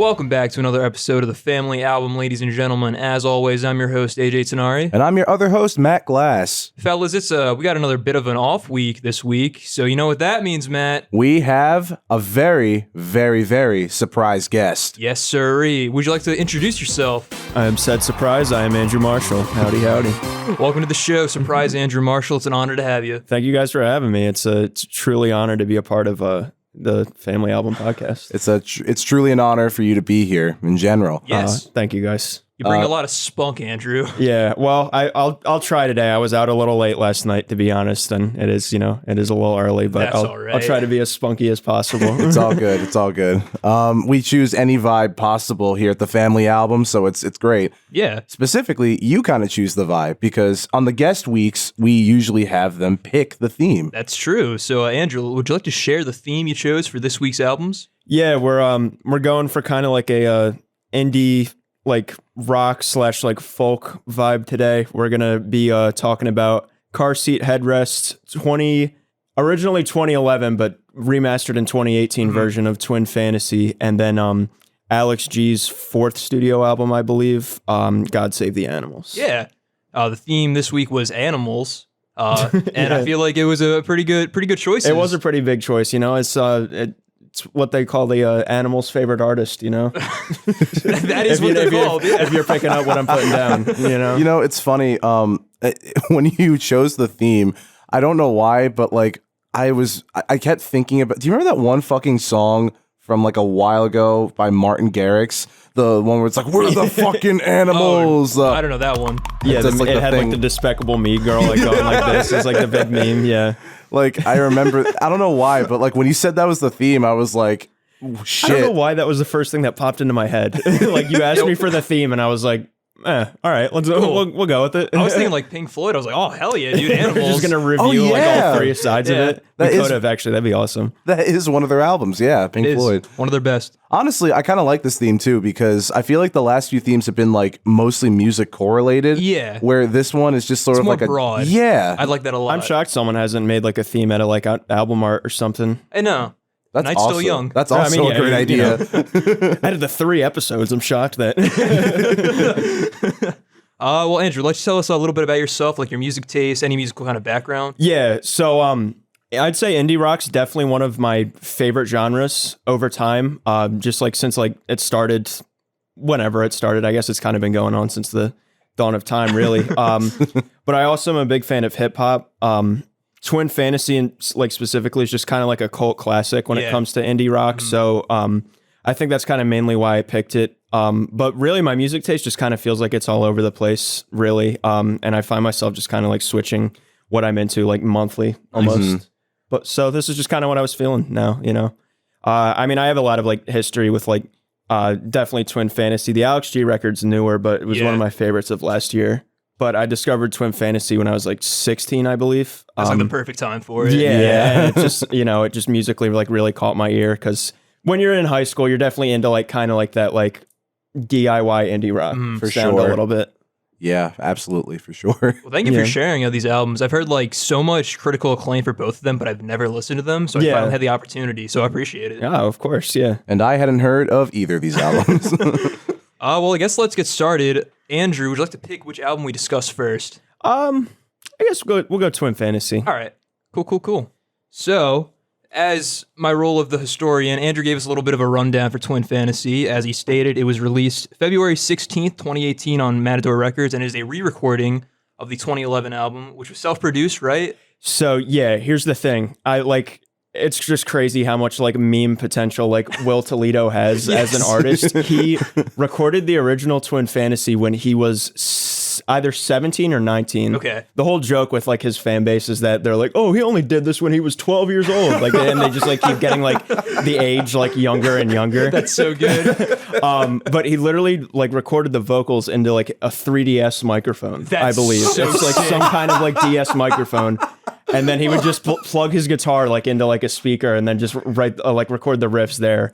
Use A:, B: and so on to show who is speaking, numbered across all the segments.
A: Welcome back to another episode of the Family Album, ladies and gentlemen. As always, I'm your host, AJ Tenari.
B: And I'm your other host, Matt Glass.
A: Fellas, we got another bit of an off week this week, so you know what that means, Matt.
B: We have a very, very, very surprise guest.
A: Yes, sirree. Would you like to introduce yourself?
C: I am said surprise. I am Andrew Marshall. Howdy, howdy.
A: Welcome to the show, Surprise Andrew Marshall. It's an honor to have you.
C: Thank you guys for having me. It's truly an honor to be a part of the Family Album podcast.
B: It's truly an honor for you to be here in general.
A: Yes.
C: Thank you guys.
A: You bring a lot of spunk, Andrew.
C: Yeah, well, I'll try today. I was out a little late last night, to be honest, and it is a little early, but I'll try to be as spunky as possible.
B: It's all good. It's all good. We choose any vibe possible here at the Family Album, so it's great.
A: Yeah.
B: Specifically, you kind of choose the vibe because on the guest weeks, we usually have them pick the theme.
A: That's true. So, Andrew, would you like to share the theme you chose for this week's albums?
C: Yeah, we're going for kind of like a indie like rock / like folk vibe today. We're gonna be talking about Car Seat Headrest, originally 2011, but remastered in 2018 version of Twin Fantasy, and then Alex G's fourth studio album, I believe, God Save the Animals.
A: Yeah, the theme this week was animals, and yeah. I feel like it was a pretty good choice.
C: It was a pretty big choice, you know. It's what they call the animal's favorite artist, you know?
A: That is what they're called.
C: If you're picking up what I'm putting down, you know?
B: You know, it's funny. When you chose the theme, I don't know why, but like I kept thinking about, do you remember that one fucking song from like a while ago by Martin Garrix? The one where it's like, we're the fucking animals.
A: I don't know that one.
C: Yeah, it had like the Despicable Me girl like going like this. It's like the big meme, yeah.
B: Like, I remember, I don't know why, but like when you said that was the theme, I was like, shit.
C: I don't know why that was the first thing that popped into my head. Like you asked me for the theme and I was like, all right, we'll go with it.
A: I was thinking like Pink Floyd. I was like, oh, hell yeah, dude, animals.
C: We're just going to review like all three sides of it. We could have actually, that'd be awesome.
B: That is one of their albums, yeah, Pink Floyd.
A: One of their best.
B: Honestly, I kind of like this theme too because I feel like the last few themes have been like mostly music correlated.
A: Yeah.
B: Where this one is just sort of
A: more
B: like
A: broad.
B: Yeah.
A: I like that a lot.
C: I'm shocked someone hasn't made like a theme out of like album art or something.
A: I know.
B: That's
A: Night's
B: awesome.
A: Still Young.
B: That's also a great idea.
C: Out of the 3 episodes, I'm shocked that.
A: Well, Andrew, let's tell us a little bit about yourself, like your music taste, any musical kind of background.
C: Yeah, so I'd say indie rock's definitely one of my favorite genres over time. Just like since like it started, whenever it started, I guess it's kind of been going on since the dawn of time, really. But I also am a big fan of hip hop. Twin Fantasy, and like specifically, is just kind of like a cult classic when it comes to indie rock. Mm-hmm. So I think that's kind of mainly why I picked it. But really, my music taste just kind of feels like it's all over the place, really. And I find myself just kind of like switching what I'm into like monthly almost. Mm-hmm. But so this is just kind of what I was feeling now, you know. I mean, I have a lot of like history with like definitely Twin Fantasy. The Alex G record's newer, but it was one of my favorites of last year. But I discovered Twin Fantasy when I was like 16, I believe.
A: That's like the perfect time for it.
C: Yeah. And it just, you know, it just musically like really caught my ear because when you're in high school, you're definitely into like kind of like that like DIY indie rock
B: for
C: sound
B: sure.
C: a little bit.
B: Yeah, absolutely, for sure.
A: Well, thank you for sharing these albums. I've heard like so much critical acclaim for both of them, but I've never listened to them, so I finally had the opportunity, so I appreciate it.
C: Yeah, of course, yeah.
B: And I hadn't heard of either of these albums.
A: Well, I guess let's get started. Andrew, would you like to pick which album we discuss first?
C: I guess we'll go Twin Fantasy.
A: All right. Cool. So, as my role of the historian, Andrew gave us a little bit of a rundown for Twin Fantasy. As he stated, it was released February 16th, 2018 on Matador Records and is a re-recording of the 2011 album, which was self-produced, right?
C: So, yeah, here's the thing. It's just crazy how much like meme potential like Will Toledo has as an artist. He recorded the original Twin Fantasy when he was either 17 or 19.
A: Okay.
C: The whole joke with like his fan base is that they're like, oh, he only did this when he was 12 years old. Like, and they just like keep getting like the age like younger and younger.
A: That's so good.
C: But he literally like recorded the vocals into like a 3DS microphone, I believe.
A: So
C: it's like some kind of like DS microphone. And then he would just plug his guitar like into like a speaker and then just record the riffs there.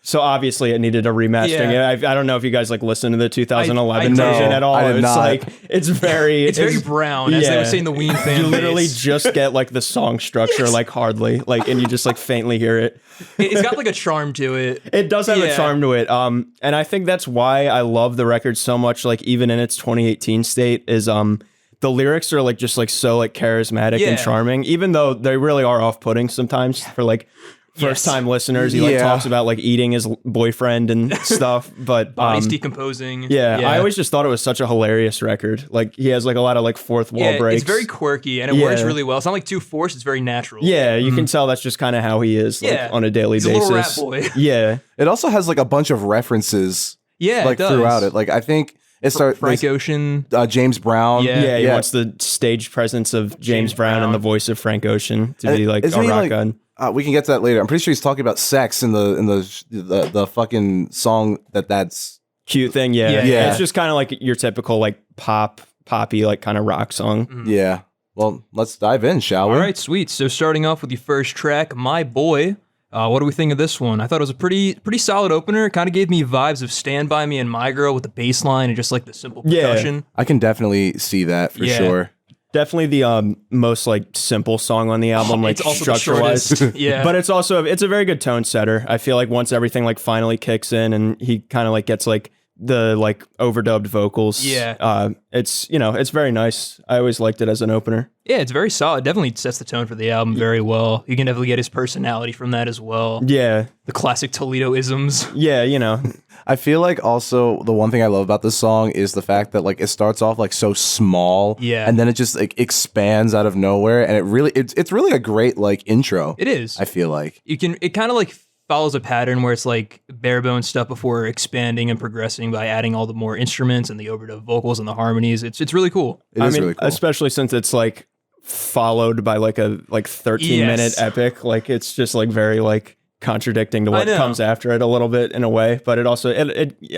C: So obviously it needed a remastering.
A: Yeah.
C: I don't know if you guys like listened to the 2011
A: I
C: version
A: did.
C: at all.
B: I did
C: It's
B: not.
C: like it's very
A: brown, as they would say in the Ween fan
C: You literally
A: base.
C: just get like the song structure, like hardly, like, and you just like faintly hear it.
A: It's got like a charm to it.
C: It does have a
A: Yeah.
C: charm to it. And I think that's why I love the record so much. Like even in its 2018 state, is the lyrics are like just like so like charismatic
A: Yeah.
C: and charming, even though they really are off-putting sometimes for like first-time listeners. He like
B: Yeah.
C: talks about like eating his boyfriend and stuff, but
A: Body's decomposing.
C: yeah, I always just thought it was such a hilarious record. Like he has like a lot of like fourth wall breaks.
A: It's very quirky and it works really well. It's not like too forced. It's very natural.
C: Yeah, you can tell that's just kind of how he is like,
A: Yeah.
C: on a daily
A: He's a
C: basis.
A: little rap boy.
C: Yeah.
B: It also has like a bunch of references
A: Yeah,
B: like
A: it does.
B: throughout it. Like I think it starts
A: Frank Ocean.
B: James Brown.
A: Yeah.
C: Yeah, he wants the stage presence of James Brown and the voice of Frank Ocean to be like a
B: Isn't he,
C: rock
B: like-
C: god.
B: We can get to that later. I'm pretty sure he's talking about sex in the fucking song that's
C: Cute thing, yeah.
B: Yeah.
C: It's just kind of like your typical like poppy like kind of rock song.
B: yeah. Well, let's dive in, shall we?
A: All right, sweet. So starting off with the first track, My Boy. What do we think of this one? I thought it was a pretty solid opener. It kind of gave me vibes of Stand By Me and My Girl with the bass line and just like the simple percussion.
B: I can definitely see that for
A: Yeah.
B: sure.
C: Definitely the most like simple song on the album, like
A: It's also the
C: structure wise.
A: shortest. Yeah.
C: But it's a very good tone setter. I feel like once everything like finally kicks in and he kind of like gets like the like overdubbed vocals.
A: Yeah.
C: It's it's very nice. I always liked it as an opener.
A: Yeah, it's very solid. Definitely sets the tone for the album very well. You can definitely get his personality from that as well.
C: Yeah.
A: The classic Toledo-isms.
C: Yeah,
B: I feel like also the one thing I love about this song is the fact that like it starts off like so small,
A: Yeah.
B: and then it just like expands out of nowhere, and it's really a great like intro.
A: It is.
B: I feel like
A: It kind of like follows a pattern where it's like bare bones stuff before expanding and progressing by adding all the more instruments and the overdub vocals and the harmonies. It's really cool.
B: it is really cool.
C: especially since it's like followed by like a 13-minute
A: Yes.
C: epic. Like it's just like very like contradicting to what
A: know.
C: comes after it a little bit in a way. But it also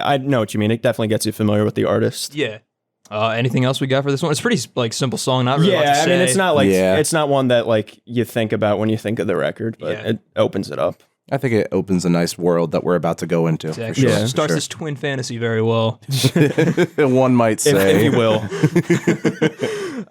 C: I know what you mean. It definitely gets you familiar with the artist.
A: Yeah. Anything else we got for this one? It's a pretty like simple song. Not really. a lot to
C: Yeah, I mean
A: say.
C: it's not like
B: Yeah.
C: it's not one that like you think about when you think of the record, but
A: Yeah.
C: it opens it up.
B: I think it opens a nice world that we're about to go into.
A: Exactly.
B: For sure,
C: Yeah.
B: for
A: Starts
B: sure.
A: this twin fantasy very well.
B: One might say.
C: If you will.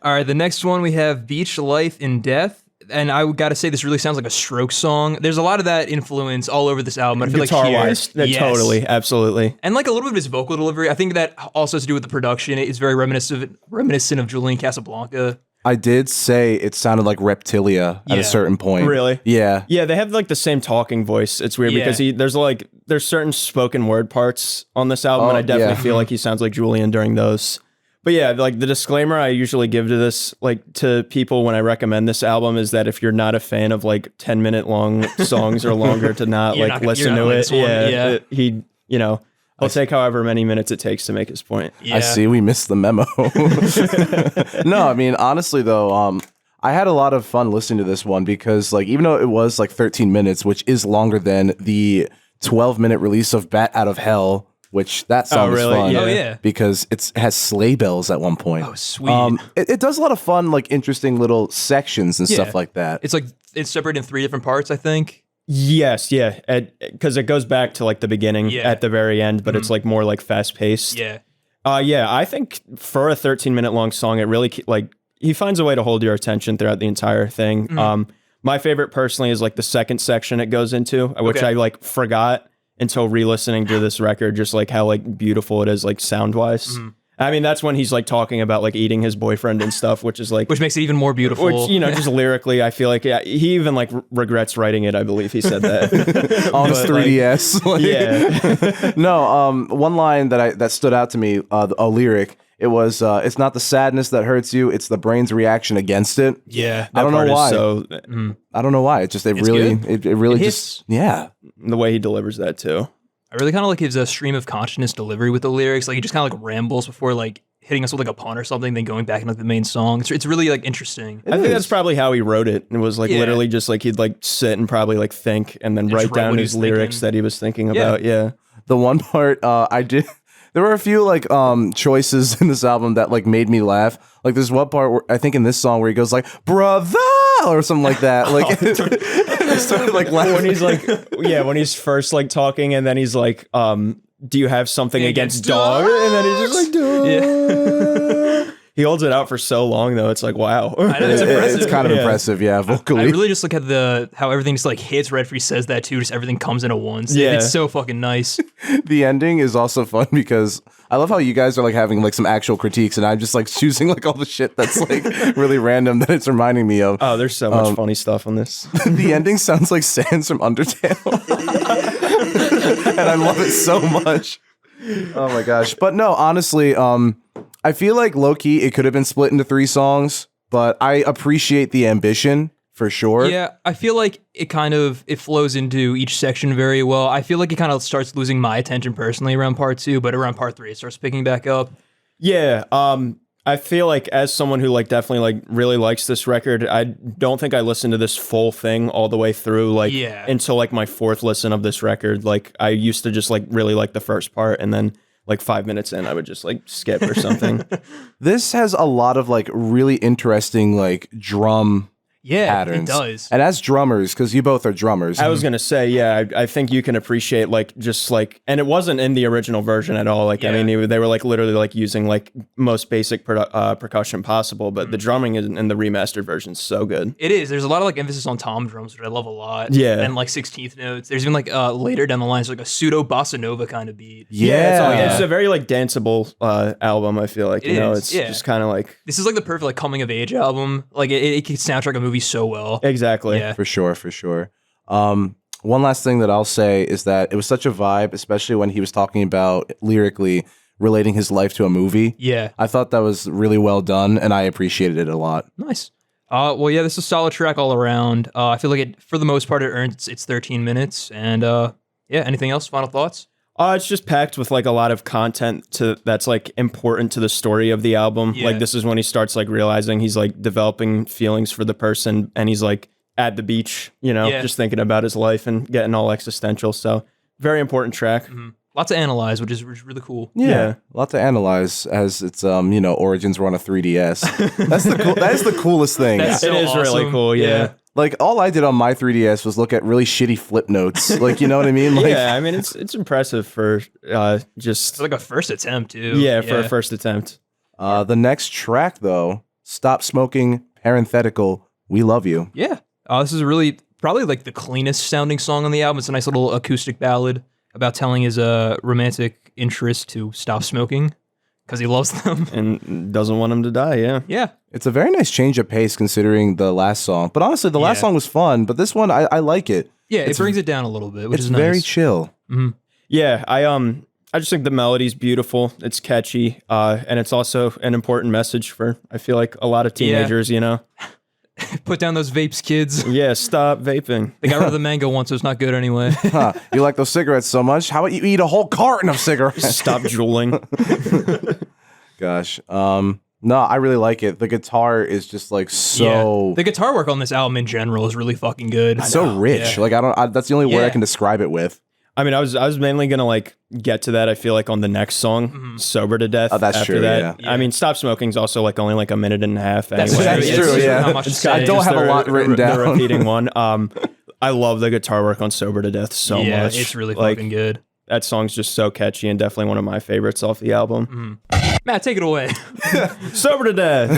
A: All right, the next one we have Beach Life in Death. And I got to say, this really sounds like a Stroke song. There's a lot of that influence all over this album. I feel
C: Guitar
A: like here,
C: wise,
A: yes.
C: totally, absolutely.
A: And like a little bit of his vocal delivery. I think that also has to do with the production. It's very reminiscent of Julian Casablanca.
B: I did say it sounded like Reptilia at
A: Yeah.
B: a certain point.
C: Really?
B: Yeah.
C: Yeah, they have like the same talking voice. It's weird
A: Yeah.
C: because there's certain spoken word parts on this album,
B: Oh,
C: and I definitely
B: yeah.
C: feel like he sounds like Julian during those. But yeah, like the disclaimer I usually give to this, like to people when I recommend this album, is that if you're not a fan of like 10-minute long songs or longer, to not
A: You're
C: like
A: not gonna-
C: listen
A: you're not
C: to
A: like
C: it.
A: this one, yeah.
C: He, he'll take however many minutes it takes to make his point.
A: Yeah.
B: I see we missed the memo. No, I mean honestly though, I had a lot of fun listening to this one because like even though it was like 13 minutes, which is longer than the 12-minute release of Bat Out of Hell, which that song
C: really?
B: is fun.
C: Yeah.
A: Oh, yeah.
B: Because it has sleigh bells at one point.
A: Oh, sweet.
B: It does a lot of fun, like interesting little sections and
A: Yeah.
B: stuff like that.
A: It's like it's separated in 3 different parts, I think.
C: Yes, yeah, because it goes back to like the beginning
A: Yeah.
C: at the very end, but it's like more like fast paced.
A: Yeah.
C: Yeah, I think for a 13-minute long song, it really like he finds a way to hold your attention throughout the entire thing. My favorite personally is like the second section it goes into, which
A: Okay.
C: I like forgot until re-listening to this record, just like how like beautiful it is, like sound wise. I mean, that's when he's like talking about like eating his boyfriend and stuff, which is like
A: Which makes it even more beautiful.
C: which just lyrically, I feel like he even like regrets writing it. I believe he said that
B: On his
C: But, like,
B: 3DS. like-
C: yeah.
B: No, one line that stood out to me, a lyric. It was, it's not the sadness that hurts you, it's the brain's reaction against it.
A: yeah.
B: I don't know
C: That part
B: why.
C: is So
B: I don't know why. It just, it
A: It's
B: really,
A: good.
B: it really
A: It
B: just,
A: hits.
B: yeah.
C: the way he delivers that too.
A: I really kind of like his stream of consciousness delivery with the lyrics. Like he just kind of like rambles before like hitting us with like a pun or something, then going back into like the main song. It's really like interesting.
C: I think that's probably how he wrote it. It was like
A: Yeah.
C: literally just like he'd like sit and probably like think and then
A: Just
C: write
A: write
C: down
A: what he
C: his
A: was
C: lyrics
A: thinking.
C: that he was thinking about. Yeah.
B: The one part I did, there were a few like choices in this album that like made me laugh. Like there's one part where I think in this song where he goes like brother or something like that. Like I started like laughing.
C: when he's like, when he's first like talking, and then he's like, do you have something against dogs? And then he's just like, dog.
A: Yeah.
C: He holds it out for so long, though. It's like, wow.
A: I know, it's impressive.
B: It's kind of impressive, yeah, vocally.
A: I really just look at how everything just like hits right after he says that too. Just everything comes in at once.
C: Yeah.
A: It's so fucking nice.
B: The ending is also fun because I love how you guys are like having like some actual critiques, and I'm just like choosing like all the shit that's like really random that it's reminding me of.
C: Oh, there's so much funny stuff on this.
B: The ending sounds like Sans from Undertale. And I love it so much. Oh my gosh. But no, honestly, I feel like low-key it could have been split into 3 songs, but I appreciate the ambition for sure.
A: Yeah, I feel like it flows into each section very well. I feel like it kind of starts losing my attention personally around part 2, but around part 3 it starts picking back up.
C: Yeah, I feel like as someone who like definitely like really likes this record, I don't think I listened to this full thing all the way through like until like my 4th listen of this record. Like I used to just like really like the first part, and then like 5 minutes in I would just like skip or something.
B: This has a lot of like really interesting like drum patterns.
A: It does.
B: And as drummers, because you both are drummers.
C: I was gonna say, yeah, I think you can appreciate like just like, and it wasn't in the original version at all. Like, I mean, they were like literally like using like most basic percussion possible, but the drumming in the remastered version is so good.
A: It is. There's a lot of like emphasis on tom drums, which I love a lot.
C: Yeah.
A: And like 16th notes. There's even like later down the line, it's like a pseudo bossa nova kind of beat.
C: It's a very like danceable album. I feel like it's just kind of like,
A: this is like the perfect like coming of age album. Like it can soundtrack a movie so well.
C: Exactly.
A: Yeah.
B: For sure. One last thing that I'll say is that it was such a vibe, especially when he was talking about lyrically relating his life to a movie.
A: Yeah.
B: I thought that was really well done, and I appreciated it a lot.
A: Nice. Well, yeah, this is a solid track all around. I feel like it, for the most part, it earns its 13 minutes. And anything else? Final thoughts?
C: It's just packed with like a lot of content that's like important to the story of the album.
A: Yeah.
C: Like this is when he starts like realizing he's like developing feelings for the person, and he's like at the beach, just thinking about his life and getting all existential. So very important track.
A: Mm-hmm. Lots to analyze, which is really cool.
B: Yeah, a lot to analyze as its origins were on a 3DS. That is the coolest thing.
A: That's so
C: it is really
A: awesome.
C: cool. Yeah.
B: Like all I did on my 3DS was look at really shitty flip notes. Like, you know what I mean? Like,
C: Yeah, I mean it's impressive for just
A: It's like a first attempt, too.
C: for a first attempt.
B: the next track though, Stop Smoking, parenthetical, We Love You.
A: Yeah. This is really probably like the cleanest sounding song on the album. It's a nice little acoustic ballad about telling his romantic interest to stop smoking because he loves them.
C: And doesn't want him to die, yeah.
A: Yeah.
B: It's a very nice change of pace considering the last song. But honestly, the last song was fun, but this one I like it.
A: Yeah, it brings it down a little bit, which is nice.
B: Very chill.
C: Yeah, I just think the melody's beautiful. It's catchy, and it's also an important message for, I feel like, a lot of teenagers,
A: Put down those vapes, kids.
C: Yeah, stop vaping.
A: They got rid of the mango once, so it's not good anyway.
B: Huh. You like those cigarettes so much? How about you eat a whole carton of cigarettes?
C: Stop drooling.
B: Gosh. No, I really like it. The guitar is just like so...
A: Yeah. The guitar work on this album in general is really fucking good.
B: It's so rich.
A: Yeah.
B: Like that's the only word I can describe it with.
C: I mean, I was mainly gonna like get to that. I feel like on the next song, "Sober to Death."
B: Oh, that's
C: after
B: true,
C: that,
A: yeah.
C: I mean, "Stop Smoking's also like only like a minute and a half.
A: That's
C: Anyway.
B: That's true, yeah.
A: Not much to
C: It's
A: say.
B: I don't
C: just
B: have a lot written down.
C: The repeating one. I love the guitar work on "Sober to Death" so
A: Yeah,
C: much.
A: it's really
C: like,
A: fucking good.
C: That song's just so catchy and definitely one of my favorites off the album.
A: Matt, take it away.
C: "Sober to Death."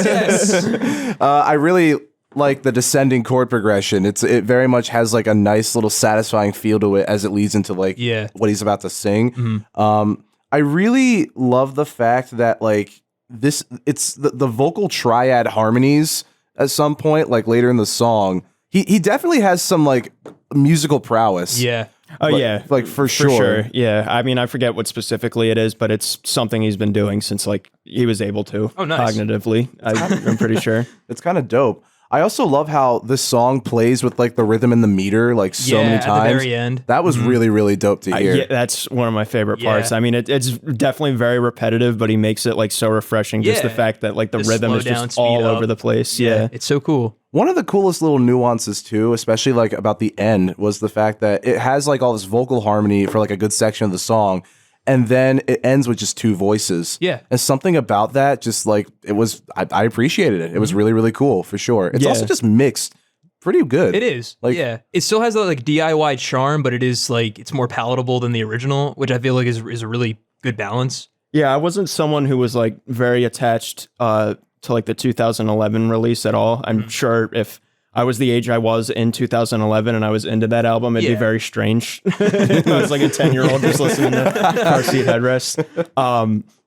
A: yes.
B: I really like the descending chord progression. It very much has like a nice little satisfying feel to it as it leads into like what he's about to sing. I really love the fact that like it's the vocal triad harmonies at some point, like later in the song. He definitely has some like musical prowess.
A: Yeah.
C: Oh yeah,
B: like for sure.
C: Yeah, I mean, I forget what specifically it is, but it's something he's been doing since like he was able to.
A: Oh, nice.
C: Cognitively, I'm pretty sure.
B: It's kind of dope. I also love how this song plays with like the rhythm and the meter like so many times.
A: At the very end.
B: That was really, really dope to hear.
C: Yeah, that's one of my favorite parts. I mean, it's definitely very repetitive, but he makes it like so refreshing. Just the fact that like the rhythm is just all over the place. Yeah,
A: it's so cool.
B: One of the coolest little nuances too, especially like about the end, was the fact that it has like all this vocal harmony for like a good section of the song, and then it ends with just 2 voices.
A: Yeah.
B: And something about that just like it was I appreciated it. It was really, really cool for sure. It's also just mixed pretty good.
A: It is.
B: Like-
A: yeah. It still has that like DIY charm, but it is like it's more palatable than the original, which I feel like is a really good balance.
C: Yeah, I wasn't someone who was like very attached to like the 2011 release at all. I'm sure if I was the age I was in 2011 and I was into that album, it'd be very strange. I was like a 10-year-old just listening to Car Seat Headrest.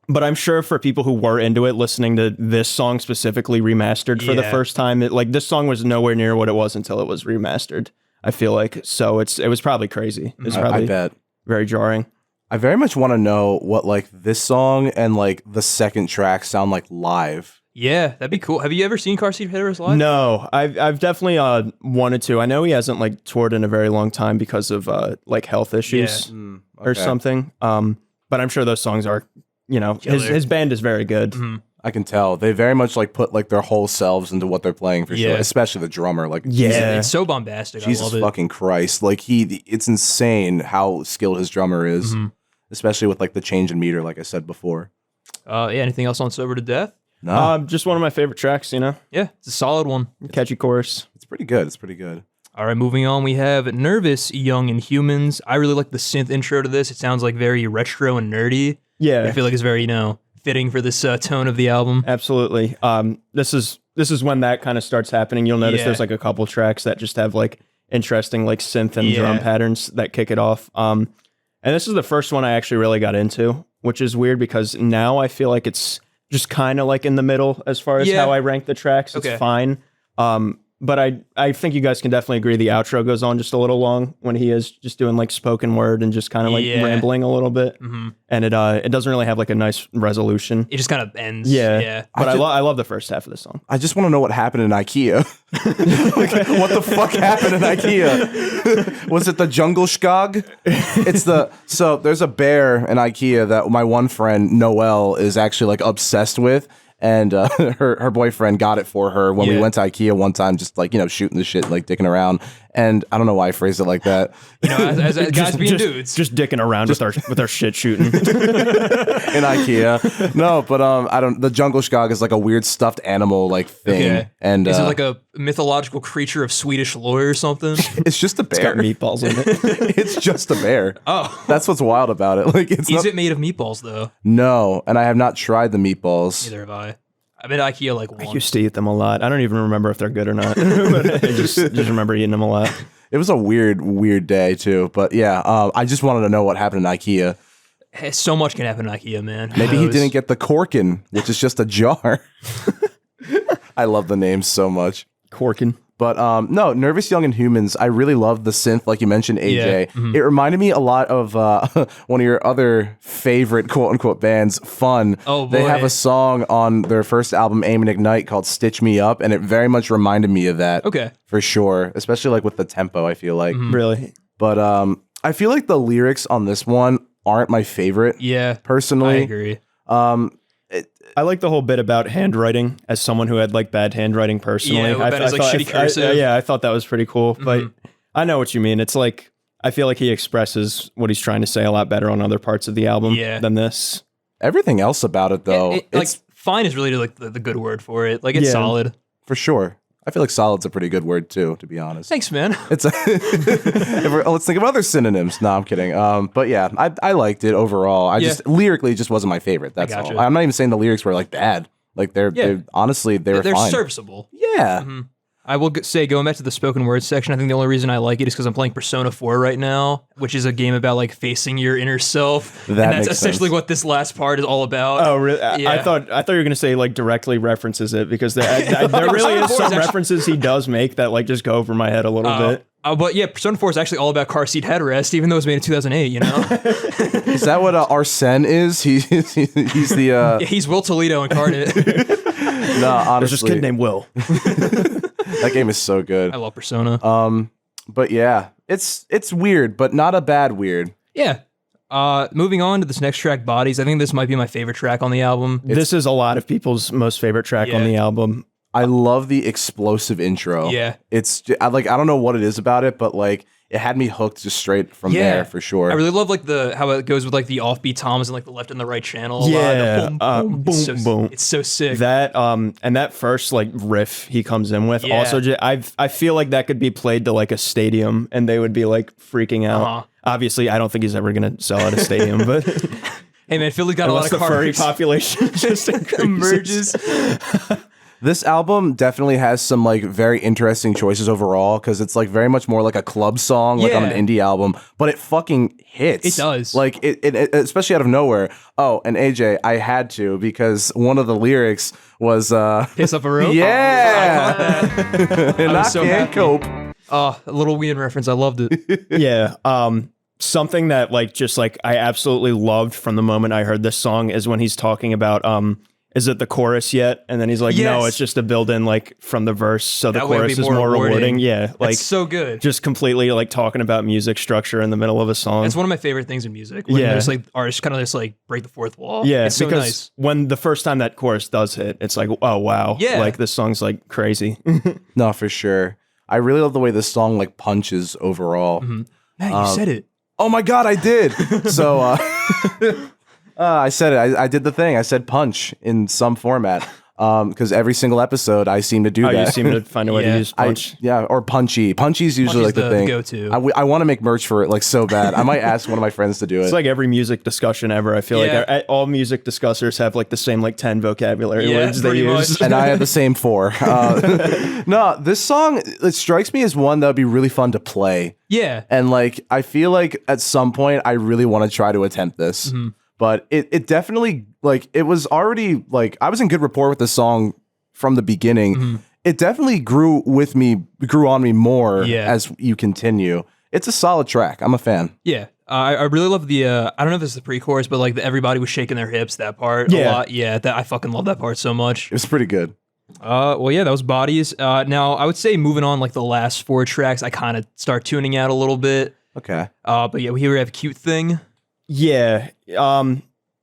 C: But I'm sure for people who were into it, listening to this song specifically remastered for the first time, this song was nowhere near what it was until it was remastered, I feel like. So it was probably crazy. It was probably
B: I bet.
C: very jarring.
B: I very much want to know what like this song and like the second track sound like live.
A: Yeah, that'd be cool. Have you ever seen Car Seat Headrest live?
C: No, I've definitely wanted to. I know he hasn't like toured in a very long time because of like health issues or something. But I'm sure those songs are, his band is very good.
B: I can tell they very much like put like their whole selves into what they're playing for sure, especially the drummer. Like,
A: it's so bombastic.
B: Jesus
A: I love it.
B: fucking Christ! Like it's insane how skilled his drummer is, especially with like the change in meter, like I said before.
A: Anything else on Sober to Death?
B: No,
C: just one of my favorite tracks.
A: Yeah, it's a solid one.
C: Catchy chorus.
B: it's pretty good. It's pretty good.
A: All right, moving on, we have Nervous Young Inhumans. I really like the synth intro to this. It sounds like very retro and nerdy.
C: Yeah,
A: I feel like it's very, fitting for this tone of the album.
C: Absolutely. This is when that kind of starts happening. You'll notice there's like a couple tracks that just have like interesting like synth and drum patterns that kick it off. And this is the first one I actually really got into, which is weird because now I feel like it's just kind of like in the middle as far as how I rank the tracks. It's fine. But I think you guys can definitely agree the outro goes on just a little long when he is just doing like spoken word and just kind of like rambling a little bit. And it doesn't really have like a nice resolution.
A: It just kind of ends.
C: Yeah. But I love the first half of the song.
B: I just want to know what happened in IKEA. Like, what the fuck happened in IKEA? Was it the Jungle Skog? So there's a bear in IKEA that my one friend Noelle is actually like obsessed with. And her boyfriend got it for her when we went to IKEA one time, just like, shooting the shit, like dicking around. And I don't know why I phrased it like that.
A: As guys being dudes.
C: Just dicking around with our shit shooting.
B: In IKEA. No, but the Jungle Skog is like a weird stuffed animal like thing.
A: Okay.
B: And
A: is it like a mythological creature of Swedish lore or something?
B: It's just a bear.
C: It's got meatballs in it.
B: It's just a bear.
A: Oh.
B: That's what's wild about it. Like,
A: Is it made of meatballs though?
B: No, and I have not tried the meatballs.
A: Neither have I. I've been to IKEA like once.
C: I used to eat them a lot. I don't even remember if they're good or not. But I just remember eating them a lot.
B: It was a weird day too. But yeah, I just wanted to know what happened in IKEA.
A: Hey, so much can happen in IKEA, man.
B: Maybe he didn't get the Corkin, which is just a jar. I love the name so much.
C: Corkin.
B: But no, Nervous Young Inhumans, I really love the synth, like you mentioned, AJ.
A: Yeah.
B: It reminded me a lot of one of your other favorite quote-unquote bands, Fun.
A: Oh, boy.
B: They have a song on their first album, Aim and Ignite, called Stitch Me Up, and it very much reminded me of that.
A: Okay.
B: For sure, especially like with the tempo, I feel like.
C: Really?
B: But I feel like the lyrics on this one aren't my favorite.
A: Yeah.
B: Personally.
A: I agree.
C: I like the whole bit about handwriting as someone who had like bad handwriting personally.
A: Yeah,
C: I
A: like shitty cursive.
C: I thought that was pretty cool. But I know what you mean. It's like, I feel like he expresses what he's trying to say a lot better on other parts of the album than this.
B: Everything else about it, though,
A: like fine is really like the good word for it. Like it's solid.
B: For sure. I feel like solid's a pretty good word too, to be honest.
A: Thanks, man.
B: It's let's think of other synonyms. No, I'm kidding. But yeah, I liked it overall. Just lyrically it just wasn't my favorite. That's all. I'm not even saying the lyrics were like bad. Like they're honestly they're fine.
A: Serviceable.
B: Yeah.
A: I will say, going back to the spoken word section, I think the only reason I like it is because I'm playing Persona 4 right now, which is a game about like facing your inner self. And that's essentially what this last part is all about.
C: Oh, really? Yeah. I thought you were gonna say like directly references it, because there really is some references he does make that like just go over my head a little bit.
A: But yeah, Persona 4 is actually all about Car Seat Headrest, even though it was made in 2008, you know?
B: Is that what Arsene is? He's the...
A: Yeah, he's Will Toledo incarnate.
B: No, honestly.
C: There's this kid named Will.
B: That game is so good.
A: I love Persona.
B: But yeah, it's weird, but not a bad weird.
A: Yeah. Moving on to this next track, Bodies. I think this might be my favorite track on the album.
C: This is a lot of people's most favorite track on the album.
B: I love the explosive intro.
A: Yeah.
B: It's I don't know what it is about it, but like it had me hooked just straight from
A: Yeah.
B: there for sure.
A: I really love like how it goes with like the offbeat toms and like the left and the right channel.
C: Yeah,
A: boom, boom. It's so,
C: boom.
A: It's so sick.
C: That and that first like riff he comes in with
A: Yeah.
C: also I feel like that could be played to like a stadium and they would be like freaking out.
A: Uh-huh.
C: Obviously, I don't think he's ever gonna sell at a stadium, but
A: Hey man, Philly's got a lot
C: unless
A: of
C: the furry
A: cars.
C: population just
A: Emerges.
B: This album definitely has some like very interesting choices overall because it's like very much more like a club song, like on an
A: Yeah.
B: indie album, but it fucking hits.
A: It does.
B: Like it especially out of nowhere. Oh, and AJ, I had to because one of the lyrics was
A: Piss up a rope.
B: yeah, and I
A: so
B: can't
A: happy.
B: cope.
A: Oh, a little Ween reference. I loved it.
C: Yeah. Something that like just like I absolutely loved from the moment I heard this song is when he's talking about is it the chorus yet? And then he's like, no,
A: Yes.
C: it's just a build in like from the verse, so the
A: That way it'd
C: chorus
A: be
C: is
A: more
C: more
A: rewarding.
C: rewarding. Yeah, like
A: It's so good.
C: just completely like talking about music structure in the middle of a song.
A: It's one of my favorite things in music. When
C: Yeah.
A: there's like artists kind of just like break the fourth wall.
C: Yeah,
A: It's so
C: because
A: nice.
C: when the first time that chorus does hit, it's like, oh wow,
A: Yeah.
C: like this song's like crazy.
B: No, for sure. I really love the way this song like punches overall.
A: Man, you said it.
B: Oh my god, I did. So I said it. I did the thing. I said punch in some format. Because every single episode I seem to do
C: Oh,
B: that.
C: you seem to find a way
A: Yeah.
C: to use punch.
B: Or punchy. Punchy's usually like
A: Punchy's
B: the
A: the
B: thing.
A: go-to.
B: I want to make merch for it like so bad. I might ask one of my friends to do it.
C: It's like every music discussion ever. I feel
A: Yeah.
C: like all music discussers have like the same like 10 vocabulary
A: Yeah,
C: words they
A: pretty
C: use.
A: much.
B: and I have the same 4. No, this song, it strikes me as one that would be really fun to play.
A: Yeah.
B: And like, I feel like at some point I really want to try to attempt this.
A: Mm-hmm.
B: But it definitely, like, it was already, like, I was in good rapport with the song from the beginning.
A: Mm-hmm.
B: It definitely grew on me more
A: Yeah.
B: as you continue. It's a solid track. I'm a fan.
A: Yeah. I really love the, I don't know if it's the pre-chorus, but like everybody was shaking their hips, that part a
C: Yeah.
A: lot. Yeah. I fucking love that part so much.
B: It was pretty good.
A: Well, yeah, that was Bodies. Now, I would say moving on, like the last 4 tracks, I kind of start tuning out a little bit.
B: Okay.
A: But yeah, here we have Cute Thing.
C: Yeah.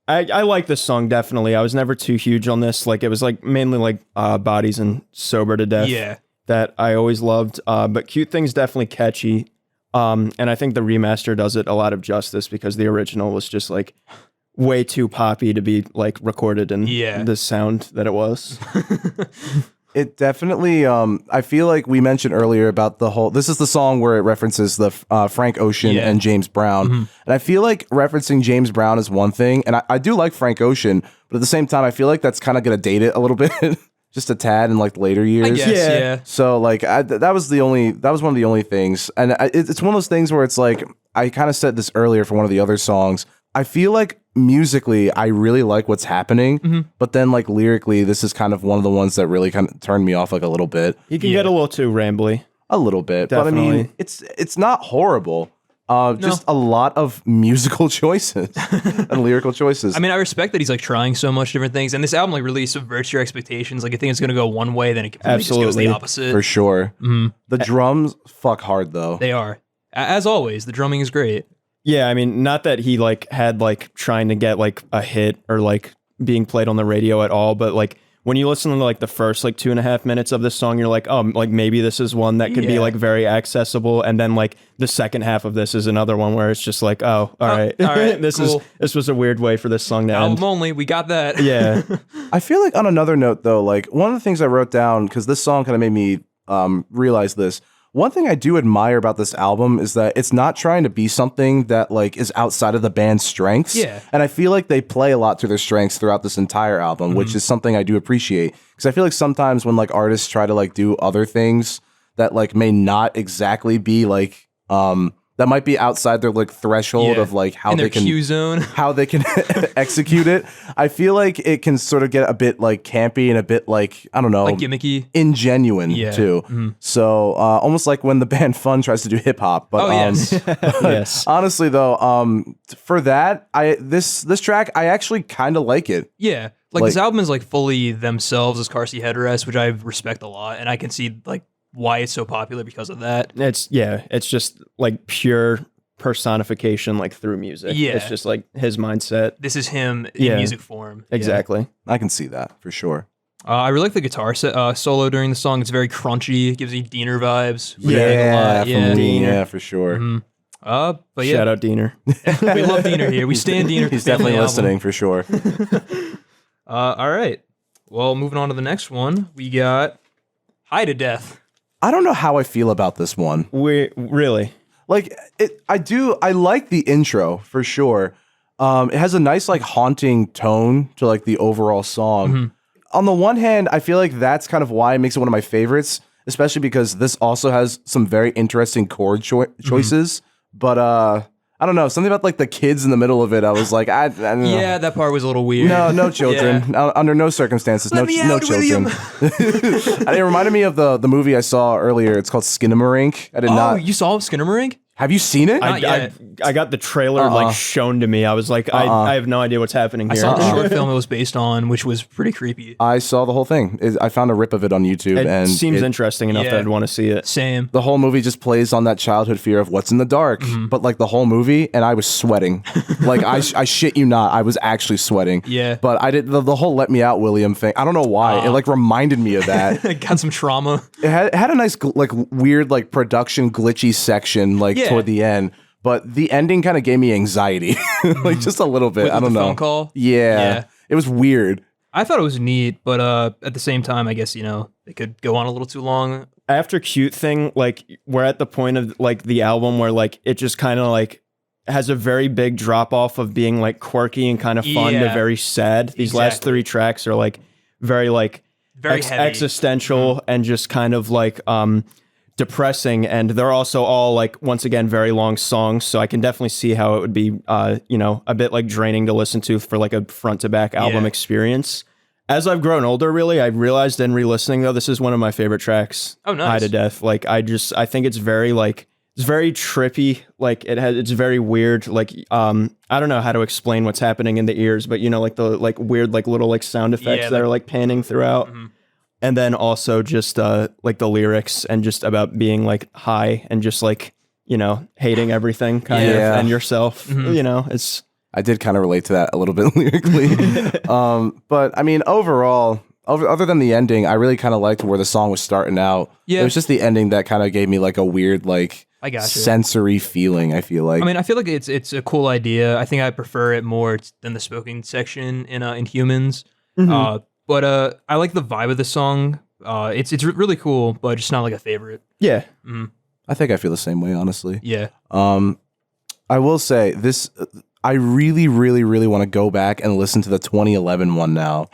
C: I like this song definitely. I was never too huge on this. Like it was like mainly like Bodies and Sober to Death
A: Yeah.
C: that I always loved. But Cute Thing's definitely catchy. And I think the remaster does it a lot of justice because the original was just like way too poppy to be like recorded in
A: Yeah.
C: the sound that it was.
B: It definitely, I feel like we mentioned earlier about the whole, this is the song where it references the Frank Ocean
A: Yeah.
B: and James Brown.
A: Mm-hmm.
B: And I feel like referencing James Brown is one thing. And I do like Frank Ocean, but at the same time, I feel like that's kind of going to date it a little bit, just a tad in like later years.
A: I guess,
C: Yeah.
A: yeah.
B: So like that was one of the only things. And it's one of those things where it's like, I kind of said this earlier for one of the other songs. I feel like musically, I really like what's happening, but then like lyrically, this is kind of one of the ones that really kind of turned me off like a little bit.
C: You can
A: Yeah.
C: get a little too rambly.
B: A little bit, but I mean,
C: Definitely.
B: it's not horrible. Just a lot of musical choices and lyrical choices.
A: I mean, I respect that he's like trying so much different things, and this album like really subverts your expectations. Like, you think it's gonna go one way, then it completely just goes
C: Absolutely.
A: the opposite.
B: for sure. The drums fuck hard though.
A: They are, as always. The drumming is great.
C: Yeah, I mean, not that he like had like trying to get like a hit or like being played on the radio at all, but like when you listen to like the first like 2.5 minutes of this song, you're like, oh, like maybe this is one that could be
A: Yeah.
C: like very accessible, and then like the second half of this is another one where it's just like, oh, all right,
A: all right,
C: this
A: cool.
C: this was a weird way for this song to
A: Album
C: end.
A: only. We got that.
C: Yeah,
B: I feel like on another note though, like one of the things I wrote down, because this song kind of made me realize this. One thing I do admire about this album is that it's not trying to be something that like is outside of the band's strengths.
A: Yeah.
B: And I feel like they play a lot to their strengths throughout this entire album, which is something I do appreciate. Because I feel like sometimes when like artists try to like do other things that like may not exactly be like that might be outside their like threshold
A: Yeah.
B: of like how
A: In
B: they
A: their
B: can
A: Q zone.
B: how they can execute it. I feel like it can sort of get a bit like campy and a bit like, I don't know,
A: Like gimmicky.
B: ingenuine
A: Yeah.
B: too. So almost like when the band Fun tries to do hip hop. But
A: Oh yes.
C: yes.
B: honestly though, for that, this track I actually kind of like it.
A: Yeah. Like this album is like fully themselves as Car Seat Headrest, which I respect a lot, and I can see like why it's so popular because of that.
C: It's just like pure personification like through music.
A: Yeah.
C: It's just like his mindset.
A: This is him in
C: Yeah.
A: music form. Yeah.
C: Exactly.
B: I can see that for sure.
A: I really like the guitar solo during the song. It's very crunchy. It gives you Diener vibes. which I
B: Yeah,
A: like a lot.
B: from Lean,
C: Diener.
B: yeah, for sure.
A: But yeah,
C: Shout out Diener.
A: we love Diener here. We stand Diener.
B: He's definitely listening for sure.
A: All right. Well, moving on to the next one, we got High to Death.
B: I don't know how I feel about this one.
C: We really.
B: Like I like the intro for sure. It has a nice like haunting tone to like the overall song. On the one hand, I feel like that's kind of why it makes it one of my favorites, especially because this also has some very interesting chord choices. But I don't know, something about like the kids in the middle of it. I was like, I don't know.
A: Yeah, that part was a little weird.
B: No children. Under no circumstances.
A: Let me
B: no
A: out,
B: children. And it reminded me of the movie I saw earlier. It's called Skinamarink. I did
A: Oh,
B: not.
A: you saw Skinamarink?
B: Have you seen it?
A: Not yet.
C: I got the trailer like shown to me. I was like, I have no idea what's happening
A: I
C: here.
A: saw the short film it was based on, which was pretty creepy.
B: I saw the whole thing. I found a rip of it on YouTube,
C: It
B: and
C: seems interesting enough
A: Yeah.
C: that I'd want to see it.
A: Same.
B: the whole movie just plays on that childhood fear of what's in the dark. But like the whole movie, and I was sweating. Like I shit you not, I was actually sweating.
A: Yeah.
B: But I did the whole "Let Me Out, William" thing. I don't know why. It like reminded me of that.
A: Got some trauma.
B: It had a nice like weird like production glitchy section like
A: Yeah.
B: toward the end. But the ending kind of gave me anxiety, like just a little bit.
A: With
B: I don't
A: the
B: know.
A: phone call?
B: Yeah.
A: Yeah.
B: It was weird.
A: I thought it was neat, but at the same time, I guess, they could go on a little too long.
C: After Cute Thing, like we're at the point of like the album where like it just kind of like has a very big drop off of being like quirky and kind of fun to
A: Yeah.
C: very sad. These last
A: Exactly.
C: 3 tracks are like very like
A: Very heavy.
C: existential and just kind of like depressing, and they're also all like once again very long songs, so I can definitely see how it would be a bit like draining to listen to for like a front to back album
A: Yeah.
C: experience. As I've grown older, really, I realized in re-listening though, this is one of my favorite tracks.
A: Oh, nice.
C: High to Death. Like I think it's very like it's very trippy. Like it's very weird. Like I don't know how to explain what's happening in the ears, but like the like weird like little like sound effects
A: Yeah,
C: that are like panning throughout. And then also just like the lyrics and just about being like high and just like, hating everything kind of
B: Yeah.
C: and yourself. It's
B: I did kind of relate to that a little bit lyrically. But I mean, overall, other than the ending, I really kind of liked where the song was starting out.
A: Yeah.
B: It was just the ending that kind of gave me like a weird, like,
A: I gotcha.
B: sensory feeling, I feel like.
A: I mean, I feel like it's a cool idea. I think I prefer it more than the spoken section in Inhumans. But I like the vibe of the song. It's really cool, but just not like a favorite.
C: yeah.
B: I think I feel the same way, honestly.
A: Yeah.
B: I will say this, I really, really, really want to go back and listen to the 2011 one now.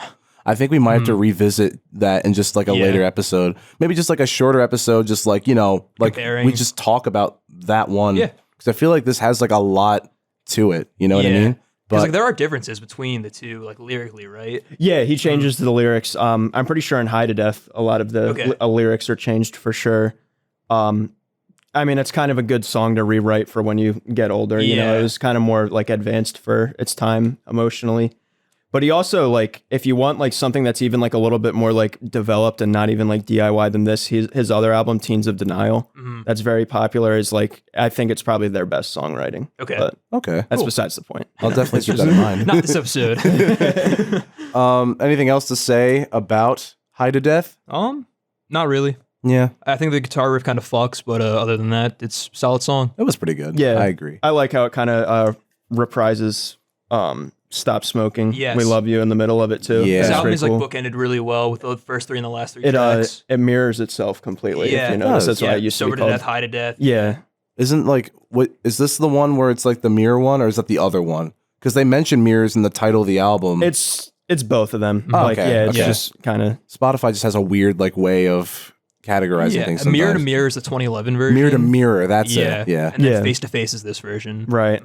B: I think we might have to revisit that in just like a
A: Yeah.
B: later episode. Maybe just like a shorter episode, just like, like
A: Comparing.
B: we just talk about that one.
A: Yeah.
B: Because I feel like this has like a lot to it. You know what I
A: Yeah.
B: mean?
A: Because
B: But
A: like there are differences between the two, like lyrically, right?
C: Yeah, he changes the lyrics. I'm pretty sure in High to Death, a lot of the
A: Okay.
C: lyrics are changed for sure. I mean, it's kind of a good song to rewrite for when you get older.
A: Yeah.
C: It was kind of more like advanced for its time emotionally. But he also like, if you want like something that's even like a little bit more like developed and not even like DIY than this, his other album, Teens of Denial, that's very popular. Is like, I think it's probably their best songwriting.
A: Okay.
C: But
B: okay.
C: that's besides the point.
B: I'll definitely keep that in mind.
A: Not this episode.
B: Anything else to say about High to Death?
A: Not really.
B: Yeah,
A: I think the guitar riff kind of fucks, but other than that, it's a solid song.
B: it was pretty good.
C: Yeah.
B: I agree.
C: I like how it kind of reprises Stop Smoking.
A: Yes.
C: We Love You in the middle of it too.
B: Yeah.
A: This
C: That's
A: album
C: pretty
A: is like
C: cool.
A: bookended really well with the first 3 and the last 3
C: It
A: tracks.
C: it mirrors itself completely.
A: Yeah,
C: if you
A: it
C: notice,
B: does.
C: that's why it used to
A: Sober
C: be
A: to Death,
C: called.
A: High to Death.
C: Yeah,
B: Isn't like what is this the one where it's like the mirror one, or is that the other one? Because they mention mirrors in the title of the album.
C: it's both of them.
B: Oh,
C: Like
B: okay,
C: yeah, it's
B: okay.
C: just kind of
B: Spotify just has a weird like way of categorizing
A: Yeah,
B: things.
A: Mirror to
B: sometimes.
A: Mirror is the 2011 version.
B: Mirror to mirror. That's
A: Yeah.
B: it. Yeah.
A: And then
C: Yeah.
A: Face to Face is this version.
C: right.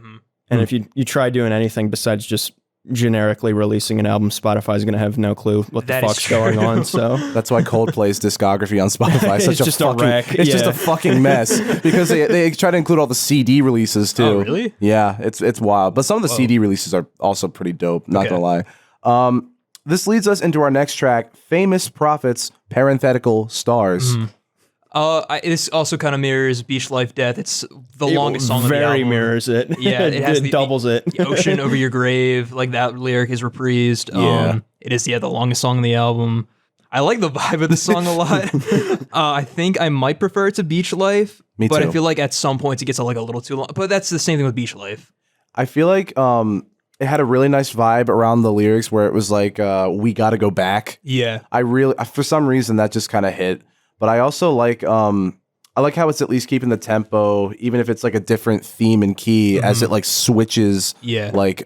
C: And if you try doing anything besides just generically releasing an album, Spotify's gonna have no clue what the
A: That is
C: fuck's going
A: true.
C: on. So
B: That's why Coldplay's discography on Spotify is
C: It's
B: such
C: just
B: a
C: a
B: fucking
C: wreck.
B: it's just
C: Yeah.
B: a fucking mess because they try to include all the CD releases too.
A: Oh, really?
B: Yeah, it's wild. But some of the CD releases are also pretty dope. Not
A: Okay.
B: gonna lie. This leads us into our next track, Famous Prophets, parenthetical stars.
A: This also kind of mirrors Beach Life Death. It's the longest song of the
C: very
A: album.
C: mirrors it.
A: Yeah, it has the-
C: doubles it.
A: The Ocean Over Your Grave, like that lyric is reprised.
B: Yeah.
A: It is the longest song on the album. I like the vibe of the song a lot. I think I might prefer it to Beach Life.
B: Me
A: but
B: too.
A: I feel like at some points it gets like a little too long. But that's the same thing with Beach Life.
B: I feel like it had a really nice vibe around the lyrics where it was like, we got to go back.
A: Yeah.
B: For some reason, that just kind of hit. But I also like, I like how it's at least keeping the tempo, even if it's like a different theme and key as it like switches.
A: Yeah.
B: Like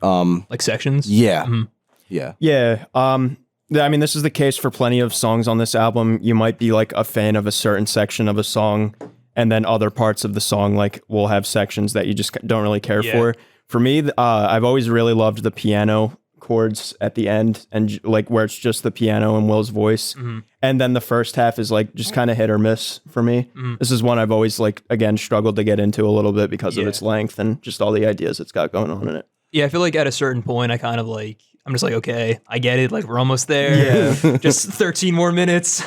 A: sections.
B: Yeah.
A: Mhm.
B: Yeah.
C: Yeah. I mean, this is the case for plenty of songs on this album. You might be like a fan of a certain section of a song, and then other parts of the song like will have sections that you just don't really care for. For me, I've always really loved the piano chords at the end, and like where it's just the piano and Will's voice, and then the first half is like just kind of hit or miss for me. This is one I've always like again struggled to get into a little bit because of its length and just all the ideas it's got going on in it.
A: Yeah, I feel like at a certain point, I'm just like, okay, I get it. Like, we're almost there. Yeah. Just 13 more minutes.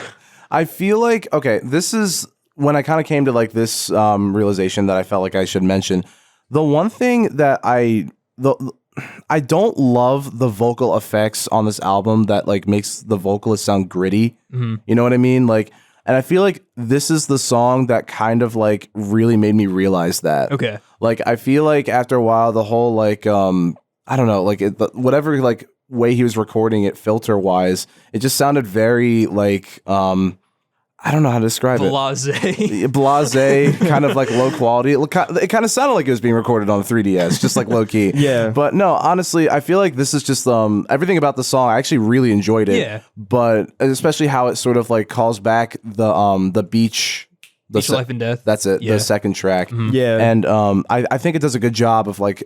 B: I feel like, okay, this is when I kind of came to like this realization that I felt like I should mention. The one thing that I don't love the vocal effects on this album that like makes the vocalist sound gritty. You know what I mean? Like, and I feel like this is the song that kind of like really made me realize that.
A: Okay.
B: Like, I feel like after a while, the whole like, I don't know, like whatever like way he was recording it filter wise, it just sounded very like, I don't know how to describe it. Blase, kind of like low quality. It kind of sounded like it was being recorded on the 3DS, just like low key.
C: Yeah.
B: But no, honestly, I feel like this is just everything about the song. I actually really enjoyed it.
A: Yeah.
B: But especially how it sort of like calls back the beach.
A: Beach Life and Death.
B: That's it.
A: Yeah.
B: The second track.
C: Yeah.
B: And I think it does a good job of like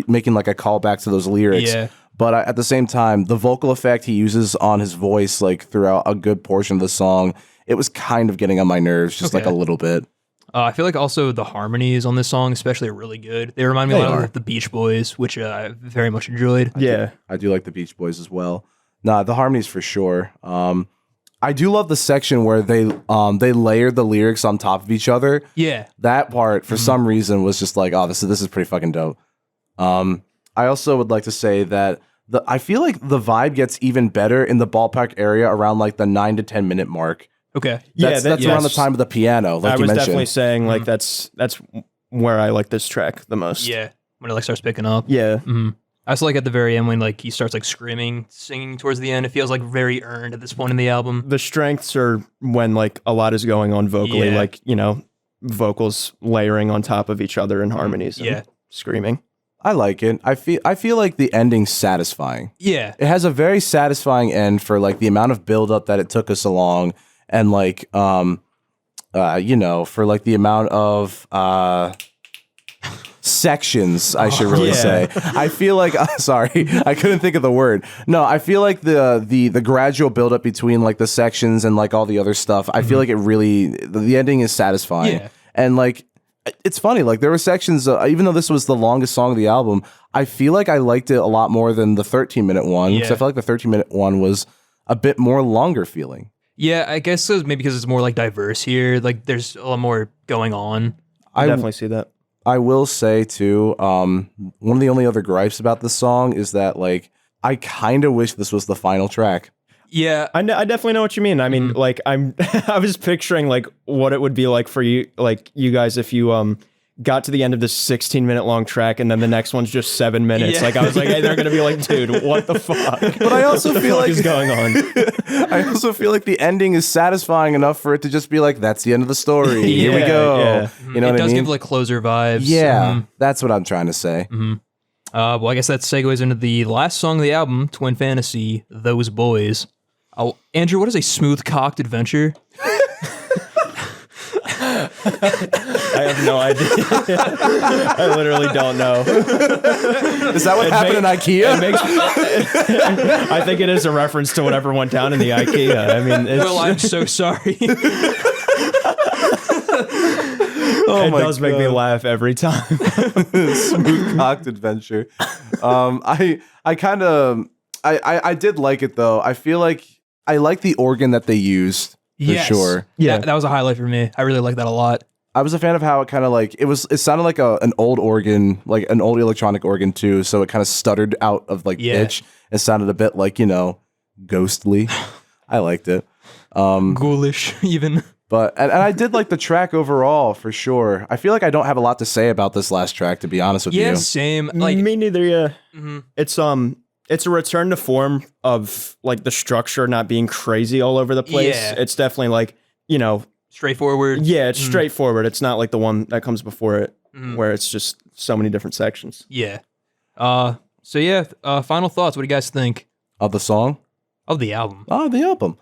B: making like a callback to those lyrics.
A: Yeah.
B: But at the same time, the vocal effect he uses on his voice, like throughout a good portion of the song, it was kind of getting on my nerves, just like a little bit.
A: I feel like also the harmonies on this song, especially, are really good. They remind me a lot of the Beach Boys, which I very much enjoyed.
B: I do like the Beach Boys as well. Nah, the harmonies for sure. I do love the section where they layered the lyrics on top of each other.
A: Yeah.
B: That part, for some reason, was just like, oh, this is pretty fucking dope. I also would like to say that I feel like the vibe gets even better in the ballpark area around like the 9 to 10 minute mark.
A: Okay.
B: That's around the time of the piano, like
C: I
B: you
C: was
B: mentioned.
C: definitely saying like that's where I like this track the most.
A: Yeah. When it like starts picking up.
C: Yeah.
A: I also like at the very end when like he starts like screaming, singing towards the end. It feels like very earned at this point in the album.
C: The strengths are when like a lot is going on vocally, like, you know, vocals layering on top of each other in harmonies and screaming.
B: I like it. I feel like the ending's satisfying.
A: Yeah.
B: It has a very satisfying end for like the amount of buildup that it took us along, and like you know, for like the amount of sections, I should really say. I feel like sorry, I couldn't think of the word. No, I feel like the gradual buildup between like the sections and like all the other stuff, I feel like it really the ending is satisfying.
A: Yeah.
B: And like it's funny, like there were sections, even though this was the longest song of the album, I feel like I liked it a lot more than the 13-minute one, because I felt like the 13-minute one was a bit more longer feeling.
A: Yeah, I guess maybe because it's more like diverse here. Like there's a lot more going on.
C: I definitely see that.
B: I will say too, one of the only other gripes about this song is that like I kind of wish this was the final track.
A: Yeah,
C: I definitely know what you mean. I mean, like I was picturing like what it would be like for you, like you guys, if you got to the end of this 16-minute long track and then the next one's just 7 minutes.
A: Yeah.
C: Like I was like, hey, they're gonna be like, dude, what the fuck?
B: But I also
C: what
B: feel
C: the fuck
B: like
C: is going on.
B: I also feel like the ending is satisfying enough for it to just be like, that's the end of the story. Here we
C: Yeah,
B: go.
C: yeah.
B: You know
A: it
B: what I
A: does
B: mean?
A: give like closer vibes.
B: Yeah, that's what I'm trying to say.
A: Well, I guess that segues into the last song of the album, Twin Fantasy, Those Boys. Oh, Andrew, what is a smooth cocked adventure?
C: I have no idea. I literally don't know.
B: Is that what happened in IKEA?
C: I think it is a reference to whatever went down in the IKEA. I mean, it's,
A: Well, I'm so sorry.
C: it does make me laugh every time.
B: Smooth cocked adventure. I did like it though. I feel like I like the organ that they used for sure.
A: Yeah, that was a highlight for me. I really like that a lot.
B: I was a fan of how it kind of like it sounded like an old organ, like an old electronic organ too. So it kind of stuttered out of like pitch. It sounded a bit like, you know, ghostly. I liked it.
A: Ghoulish, even.
B: But and I did like the track overall for sure. I feel like I don't have a lot to say about this last track, to be honest with
A: Yeah,
B: you.
A: same. Like,
C: Me neither. Yeah,
A: mhm.
C: it's a return to form of like the structure not being crazy all over the place.
A: Yeah.
C: It's definitely like, you know,
A: straightforward.
C: yeah, it's straightforward. It's not like the one that comes before it where it's just so many different sections.
A: Yeah. So yeah, final thoughts. What do you guys think
B: Of the song?
A: of the album?
B: Oh, the album.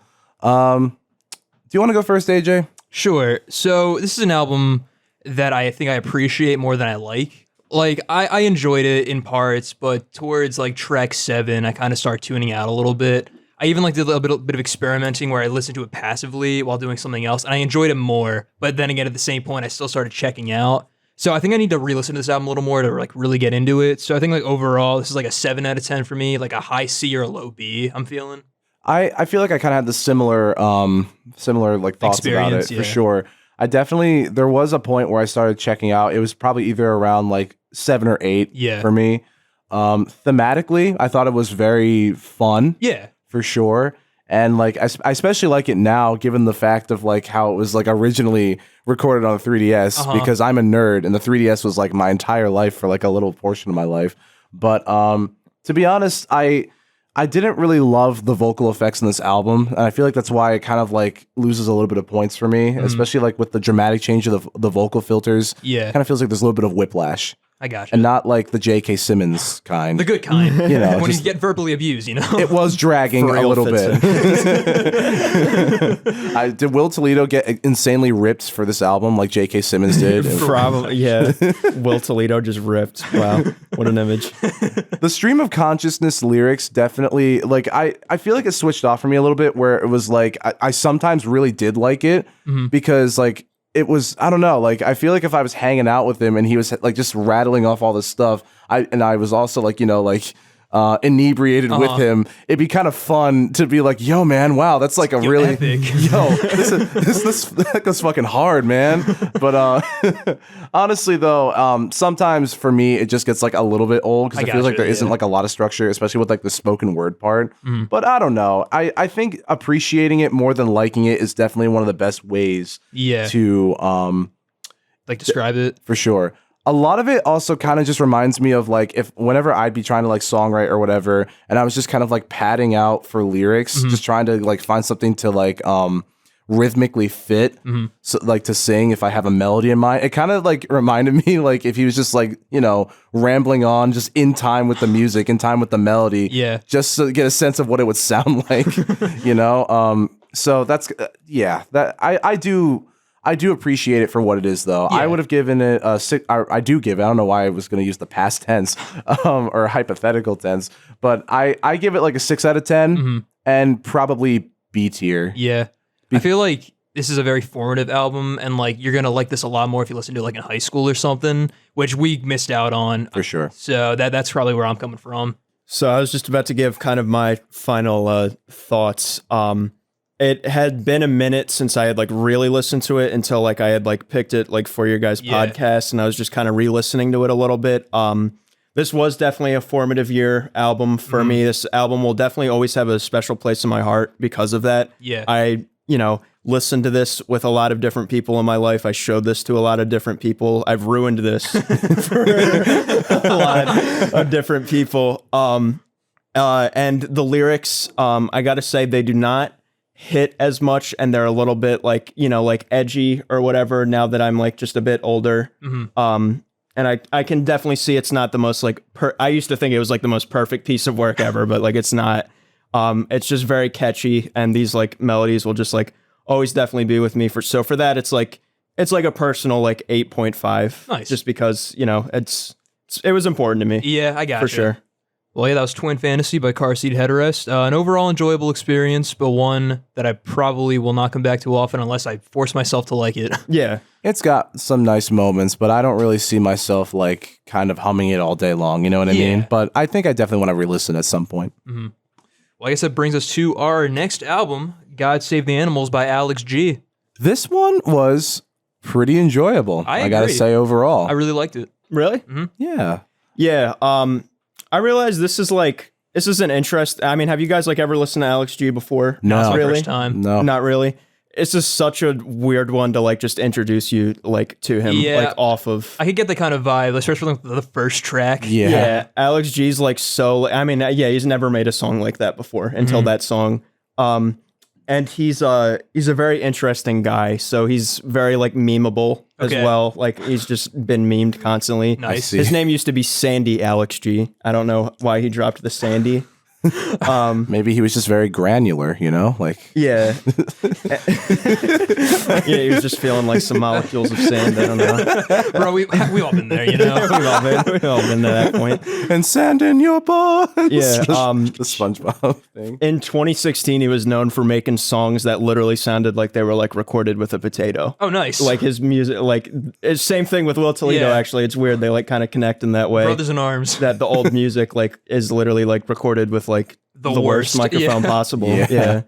B: Do you want to go first, AJ?
A: Sure. So this is an album that I think I appreciate more than I like. Like, I enjoyed it in parts, but towards like track 7, I kind of start tuning out a little bit. I even like did a bit of experimenting where I listened to it passively while doing something else, and I enjoyed it more. But then again, at the same point, I still started checking out. So I think I need to re-listen to this album a little more to like really get into it. So I think like overall, this is like a 7 out of 10 for me, like a high C or a low B. I'm feeling.
B: I feel like I kind of had the similar like thoughts about it
A: Experience, yeah.
B: for sure. There was a point where I started checking out. It was probably either around like 7 or 8
A: Yeah.
B: for me. Thematically, I thought it was very fun.
A: Yeah.
B: For sure. And like I especially like it now, given the fact of like how it was like originally recorded on the 3DS, because I'm a nerd and the 3DS was like my entire life for like a little portion of my life. But to be honest, I didn't really love the vocal effects in this album, and I feel like that's why it kind of like loses a little bit of points for me, especially like with the dramatic change of the vocal filters.
A: Yeah.
B: It kind of feels like there's a little bit of whiplash.
A: I got you.
B: And not like the J.K. Simmons kind.
A: The good kind.
B: You know,
A: when
B: just-
A: you get verbally abused, you know?
B: It was dragging
C: For
B: a
C: real
B: little
C: fits
B: bit. Did Will Toledo get insanely ripped for this album like J.K. Simmons did?
C: Probably, yeah. Will Toledo just ripped. Wow, what an image.
B: The stream of consciousness lyrics definitely, like, I feel like it switched off for me a little bit, where it was like, I sometimes really did like it because, like, it was, I don't know, like, I feel like if I was hanging out with him and he was like just rattling off all this stuff, I was also like, you know, like inebriated with him, it'd be kind of fun to be like, yo man, wow, that's like a really
A: epic.
B: yo, this goes fucking hard, man. But honestly though, sometimes for me it just gets like a little bit old because it feels like there isn't like a lot of structure, especially with like the spoken word part. But I don't know, I think appreciating it more than liking it is definitely one of the best ways to
A: like describe it.
B: for sure. A lot of it also kind of just reminds me of like whenever I'd be trying to like songwrite or whatever, and I was just kind of like padding out for lyrics, just trying to like find something to like rhythmically fit, so like to sing if I have a melody in mind. It kind of like reminded me like if he was just like, you know, rambling on just in time with the music, in time with the melody, just to get a sense of what it would sound like, you know. So that's that I do appreciate it for what it is, though. I would have given it a 6. I do give it. I don't know why I was going to use the past tense or hypothetical tense, but I give it like a 6 out of 10 and probably B tier.
A: Yeah. I feel like this is a very formative album, and like you're going to like this a lot more if you listen to it like in high school or something, which we missed out on.
B: For sure.
A: So that's probably where I'm coming from.
C: So I was just about to give kind of my final thoughts. It had been a minute since I had like really listened to it until like I had like picked it like for your guys' podcast, and I was just kind of re-listening to it a little bit. This was definitely a formative year album for me. This album will definitely always have a special place in my heart because of that.
A: Yeah.
C: I, you know, listened to this with a lot of different people in my life. I showed this to a lot of different people. I've ruined this for a lot of different people. And the lyrics, I got to say, they do not hit as much, and they're a little bit like, you know, like edgy or whatever now that I'm like just a bit older. And I can definitely see it's not the most like I used to think it was like the most perfect piece of work ever, but like it's not. It's just very catchy, and these like melodies will just like always definitely be with me for that it's like a personal like 8.5.
A: Nice.
C: Just because, you know, it was important to me.
A: Yeah, I got
C: for
A: you.
C: sure.
A: Well, yeah, that was Twin Fantasy by Car Seat Headrest. An overall enjoyable experience, but one that I probably will not come back to often unless I force myself to like it.
C: Yeah.
B: It's got some nice moments, but I don't really see myself like kind of humming it all day long. You know what I mean? But I think I definitely want to re-listen at some point.
A: Well, I guess that brings us to our next album, God Save the Animals by Alex G.
B: This one was pretty enjoyable. I gotta
A: agree.
B: say overall.
A: I really liked it.
C: Really?
B: Yeah.
C: Yeah. I realize this is like, This is an interest. I mean, have you guys like ever listened to Alex G before?
B: No.
A: It's my
C: really.
A: first time.
B: No.
C: Not really. It's just such a weird one to like just introduce you like to him
A: Yeah.
C: like off of.
A: I could get the kind of vibe, especially from the first track.
B: Yeah.
C: Alex G's like so. I mean, yeah, he's never made a song like that before until that song. And he's a very interesting guy. So he's very like memeable as
A: Okay.
C: well. Like he's just been memed constantly.
A: Nice.
B: see.
C: His name used to be Sandy Alex G. I don't know why he dropped the Sandy.
B: Maybe he was just very granular, you know? Like,
C: Yeah. Yeah, he was just feeling like some molecules of sand. I don't know.
A: Bro, we all been there, you know?
C: We've all been to that point.
B: and sand in your bones.
C: Yeah.
B: The SpongeBob thing.
C: In 2016, he was known for making songs that literally sounded like they were like recorded with a potato.
A: Oh, nice.
C: Like his music, like it's same thing with Will Toledo.
A: Yeah.
C: Actually, it's weird. They like kind of connect in that way.
A: Brothers in Arms.
C: That the old music like is literally like recorded with like
A: The
C: the worst
A: worst.
C: microphone
A: Yeah.
C: possible.
B: Yeah.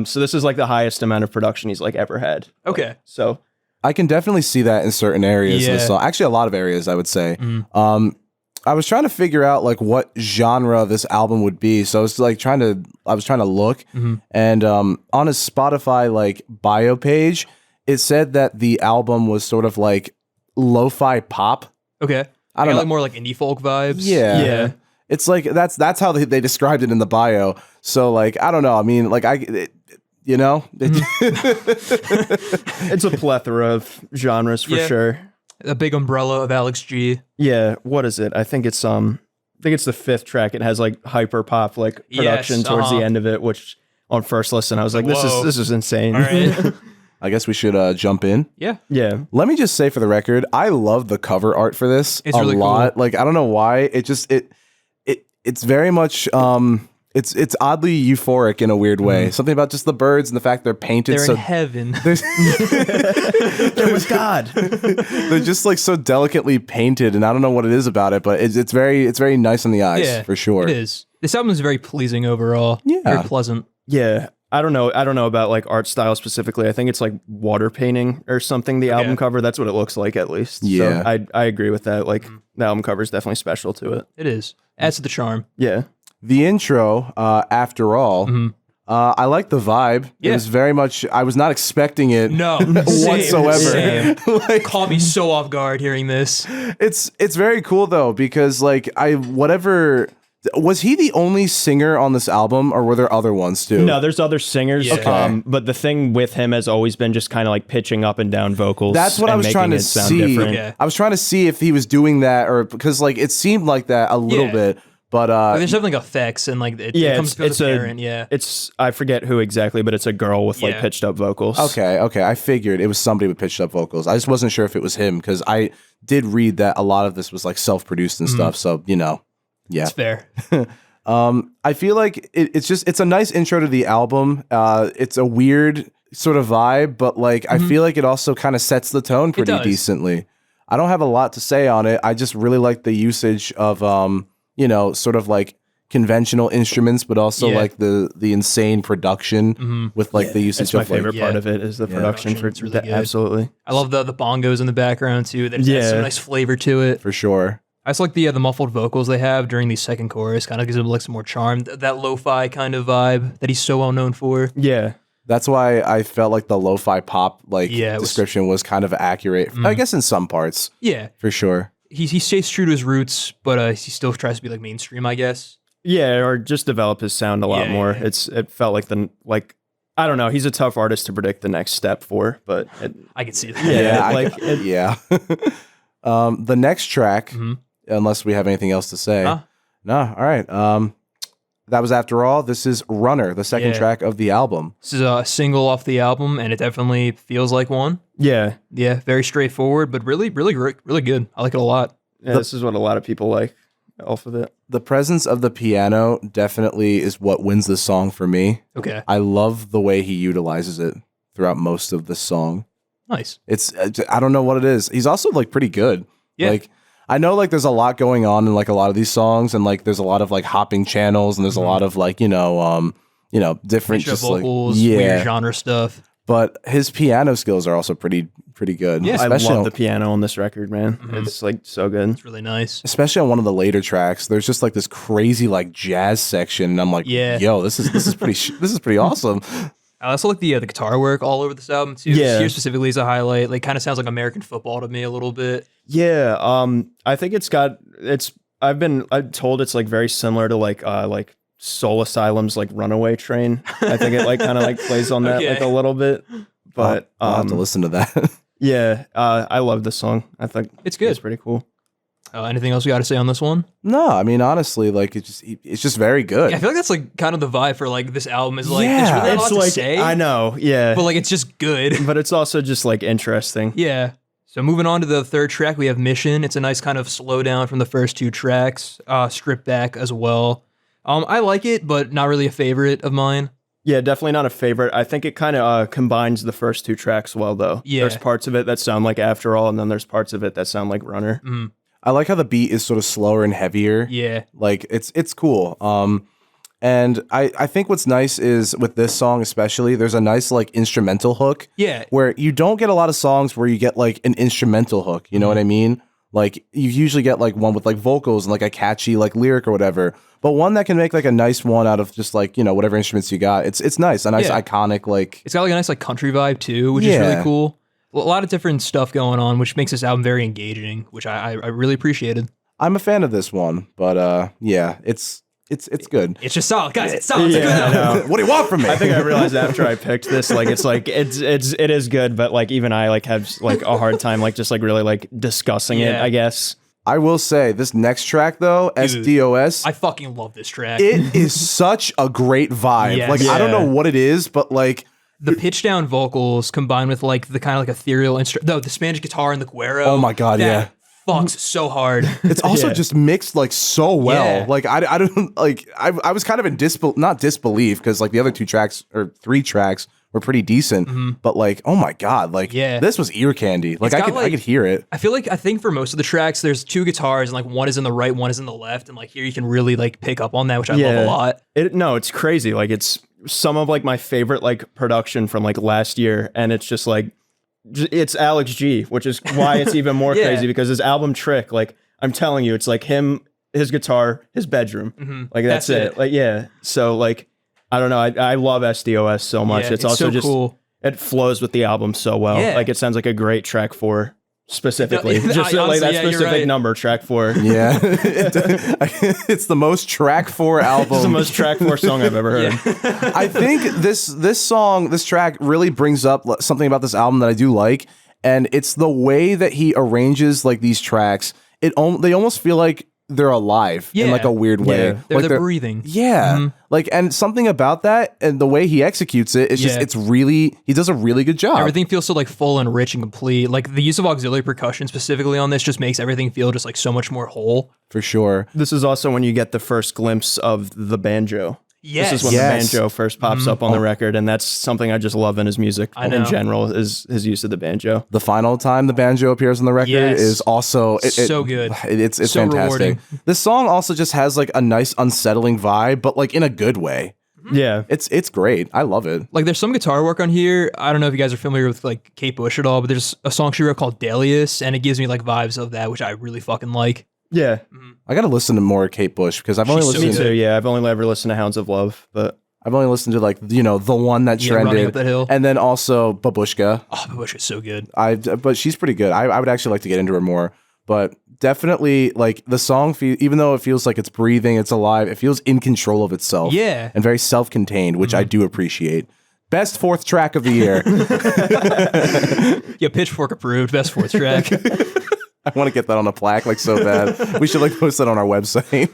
C: So this is like the highest amount of production he's like ever had.
A: Okay.
C: So
B: I can definitely see that in certain areas.
A: Yeah.
B: Of the song. Actually, a lot of areas, I would say. I was trying to figure out like what genre this album would be. So I was like trying to look, and on his Spotify like bio page, it said that the album was sort of like lo-fi pop.
A: Okay.
B: I don't
A: got,
B: know.
A: like more like indie folk vibes.
B: Yeah.
C: Yeah.
B: It's like that's how they described it in the bio. So like I don't know. I mean like you know,
C: it's a plethora of genres for
A: Yeah.
C: sure.
A: A big umbrella of Alex G.
C: Yeah, what is it? I think it's the fifth track. It has like hyper pop like production
A: Yes,
C: towards the
A: uh-huh.
C: end of it, which on first listen I was like,
A: Whoa.
C: this is insane.
A: All right.
B: I guess we should jump in.
A: Yeah.
C: Yeah.
B: Let me just say for the record, I love the cover art for this
A: It's
B: a
A: really
B: lot.
A: cool.
B: Like I don't know why. It's very much it's oddly euphoric in a weird way. Something about just the birds and the fact they're painted
A: They're
B: so
A: in heaven.
C: There was God.
B: they're just like so delicately painted, and I don't know what it is about it, but it's very nice on the eyes
A: Yeah,
B: for sure.
A: It is. This album is very pleasing overall.
B: Yeah.
A: Very pleasant.
C: Yeah. I don't know about like art style specifically. I think it's like water painting or something, the album cover. That's what it looks like at least.
B: Yeah.
C: So I agree with that. Like the album cover is definitely special to it.
A: It is. Adds to the charm.
C: Yeah.
B: The intro, after all, I like the vibe. It
A: Yeah.
B: was very much. I was not expecting it.
A: No.
B: Whatsoever.
A: Same.
B: Like,
A: Caught me so off guard hearing this.
B: it's very cool though, because like was he the only singer on this album, or were there other ones too?
C: No, there's other singers.
A: Yeah.
B: Okay.
C: But the thing with him has always been just kind of like pitching up and down vocals.
B: That's what I
C: and
B: was trying
C: making
B: to
C: it sound
B: see.
C: different.
A: Yeah.
B: I was trying to see if he was doing that, or because like it seemed like that a little
A: Yeah.
B: bit, but
A: There's definitely effects and like it
C: Yeah,
A: comes
C: it's
A: apparent. Yeah.
C: It's I forget who exactly, but it's a girl with like
A: Yeah.
C: pitched up vocals.
B: okay. I figured it was somebody with pitched up vocals. I just wasn't sure if it was him, because I did read that a lot of this was like self-produced and stuff. So you know, yeah.
A: It's fair.
B: I feel like it's a nice intro to the album. It's a weird sort of vibe, but like I feel like it also kind of sets the tone pretty
A: does.
B: decently. I don't have a lot to say on it. I just really like the usage of sort of like conventional instruments, but also
A: Yeah.
B: like the insane production with like the usage
C: It's my
B: of
C: favorite
A: like-
C: part
A: Yeah.
C: of it is the production for
A: Production's really
C: that.
A: good.
C: Absolutely.
A: I love the bongos in the background too. That adds some
C: Yeah.
A: nice flavor to it.
B: for sure.
A: I just like the muffled vocals they have during the second chorus. Kind of gives them like some more charm. That lo-fi kind of vibe that he's so well known for.
C: Yeah.
B: That's why I felt like the lo-fi pop like
A: Yeah, it was-
B: description was kind of accurate. I guess in some parts,
A: Yeah.
B: for sure.
A: He stays true to his roots, but he still tries to be like mainstream, I guess.
C: Yeah, or just develop his sound a lot
A: Yeah,
C: more.
A: yeah.
C: It felt like I don't know. He's a tough artist to predict the next step for, but
A: I can see that.
C: Yeah.
B: Yeah. The next track, unless we have anything else to say.
A: Huh?
B: No, all right. That was After All. This is Runner, the second
A: Yeah.
B: track of the album.
A: This is a single off the album, and it definitely feels like one.
C: yeah.
A: Yeah, very straightforward, but really, really great, really good. I like it a lot.
C: Yeah, this is what a lot of people like off of it.
B: The presence of the piano definitely is what wins the song for me.
A: Okay,
B: I love the way he utilizes it throughout most of the song.
A: nice.
B: It's I don't know what it is. He's also like pretty good.
A: Yeah.
B: Like I know like there's a lot going on in like a lot of these songs, and like there's a lot of like hopping channels, and there's a lot of like different
A: Pitch up
B: just
A: vocals,
B: like
A: weird genre stuff.
B: but his piano skills are also pretty good.
A: Yeah.
C: I
B: especially
C: love the piano on this record, man.
A: Mm-hmm.
C: It's like so good.
A: It's really nice.
B: especially on one of the later tracks. There's just like this crazy like jazz section, and I'm like,
A: Yeah.
B: yo, this is pretty this is pretty awesome.
A: I also like the guitar work all over this album too.
C: Yeah.
A: Here specifically is a highlight. Like kind of sounds like American football to me a little bit.
C: Yeah, I think I've told it's like very similar to like Soul Asylum's like Runaway Train. I think it like kind of like plays on that
A: Okay.
C: like a little bit. But
B: I'll have to listen to that.
C: yeah, I love the song. I think
A: It's good.
C: It's pretty cool.
A: Anything else we got to say on this one?
B: No, I mean honestly, like it's just very good.
A: Yeah, I feel like that's like kind of the vibe for like this album is like
B: Yeah.
A: there's really not a
C: It's
A: lot
C: like
A: to say,
C: I know, yeah,
A: but like it's just good.
C: but it's also just like interesting.
A: Yeah. So moving on to the third track, we have Mission. It's a nice kind of slowdown from the first two tracks, stripped back as well. I like it, but not really a favorite of mine.
C: Yeah, definitely not a favorite. I think it kind of combines the first two tracks well, though.
A: Yeah.
C: There's parts of it that sound like After All, and then there's parts of it that sound like Runner.
B: I like how the beat is sort of slower and heavier.
A: Yeah.
B: Like it's cool. And I think what's nice is with this song especially, there's a nice like instrumental hook.
A: Yeah.
B: Where you don't get a lot of songs where you get like an instrumental hook. You know what I mean? Like you usually get like one with like vocals and like a catchy like lyric or whatever. But one that can make like a nice one out of just like, you know, whatever instruments you got. It's nice. A nice
A: Yeah.
B: iconic like
A: It's got like a nice like country vibe too, which is
B: Yeah.
A: really cool. A lot of different stuff going on, which makes this album very engaging, which I really appreciated.
B: I'm a fan of this one, but yeah, it's good.
A: It's just solid, guys. It's solid. It's a good
C: Yeah, I
A: album.
C: know.
B: What do you want from me?
C: I think I realized after I picked this, like it is good, but like even I like have like a hard time like just like really like discussing it,
A: Yeah.
C: I guess.
B: I will say this next track though, S.D.O.S.
A: I fucking love this track.
B: It is such a great vibe.
A: Yes.
B: Like I don't know
C: Yeah.
B: what it is, but like
A: The pitch down vocals combined with like the kind of like ethereal instrument, the Spanish guitar and the cuero.
B: Oh my God,
A: that
B: yeah.
A: fucks so hard.
B: it's also
C: Yeah.
B: just mixed like so well.
A: Yeah.
B: Like I don't like I was kind of in not disbelief because like the other two tracks or three tracks were pretty decent, but like oh my God, like
A: Yeah.
B: this was ear candy. Like
A: It's
B: I
A: got,
B: could hear it.
A: I think for most of the tracks, there's two guitars and like one is in the right, one is in the left, and like here you can really like pick up on that, which I love a lot.
C: It's crazy. Like it's some of like my favorite like production from like last year, and it's just like it's Alex G, which is why it's even more
A: Yeah.
C: crazy because his album Trick, like I'm telling you, it's like him, his guitar, his bedroom, like that's it. Like yeah, so like I don't know, I love S.D.O.S. so much.
A: Yeah,
C: it's also
A: so
C: just
A: cool.
C: it flows with the album so well.
A: Yeah.
C: Like it sounds like a great track 4 specifically,
A: No,
C: just
A: honestly,
C: like that
A: yeah, you're
C: specific
A: right.
C: number, track 4.
B: Yeah, it's the most track 4 album.
C: It's the most track 4 song I've ever heard.
B: I think this track really brings up something about this album that I do like, and it's the way that he arranges like these tracks. They almost feel like they're alive in
A: Yeah.
B: like a weird way.
C: Yeah.
A: They're,
B: Like
A: they're breathing.
B: yeah, like and something about that and the way he executes it, it's just
A: Yeah.
B: he does a really good job.
A: Everything feels so like full and rich and complete. Like the use of auxiliary percussion specifically on this just makes everything feel just like so much more whole.
B: for sure.
C: This is also when you get the first glimpse of the banjo.
A: Yes.
C: This is when
B: Yes.
C: the banjo first pops up on the record, and that's something I just love in his music
A: I
C: in
A: know.
C: general, is his use of the banjo.
B: The final time the banjo appears on the record
A: Yes.
B: is also
A: So good.
B: It's
A: So
B: fantastic.
A: rewarding.
B: This song also just has like a nice unsettling vibe, but like in a good way.
C: Yeah.
B: It's great. I love it.
A: Like there's some guitar work on here. I don't know if you guys are familiar with like Kate Bush at all, but there's a song she wrote called Delius, and it gives me like vibes of that, which I really fucking like.
C: Yeah.
B: I gotta listen to more Kate Bush because I've only
A: She's so
C: Me
B: listened.
A: good.
C: too. Yeah. I've only ever listened to Hounds of Love, but
B: I've only listened to like the one that
A: Yeah, Running
B: trended,
A: Up That Hill.
B: and then also Babushka.
A: Oh, Bush is so good.
B: But she's pretty good. I would actually like to get into her more. But definitely like the song, even though it feels like it's breathing, it's alive. It feels in control of itself.
A: Yeah.
B: and very self-contained, which I do appreciate. Best fourth track of the year.
A: Yeah, Pitchfork approved. Best fourth track.
B: I want to get that on a plaque like so bad. We should like post that on our website.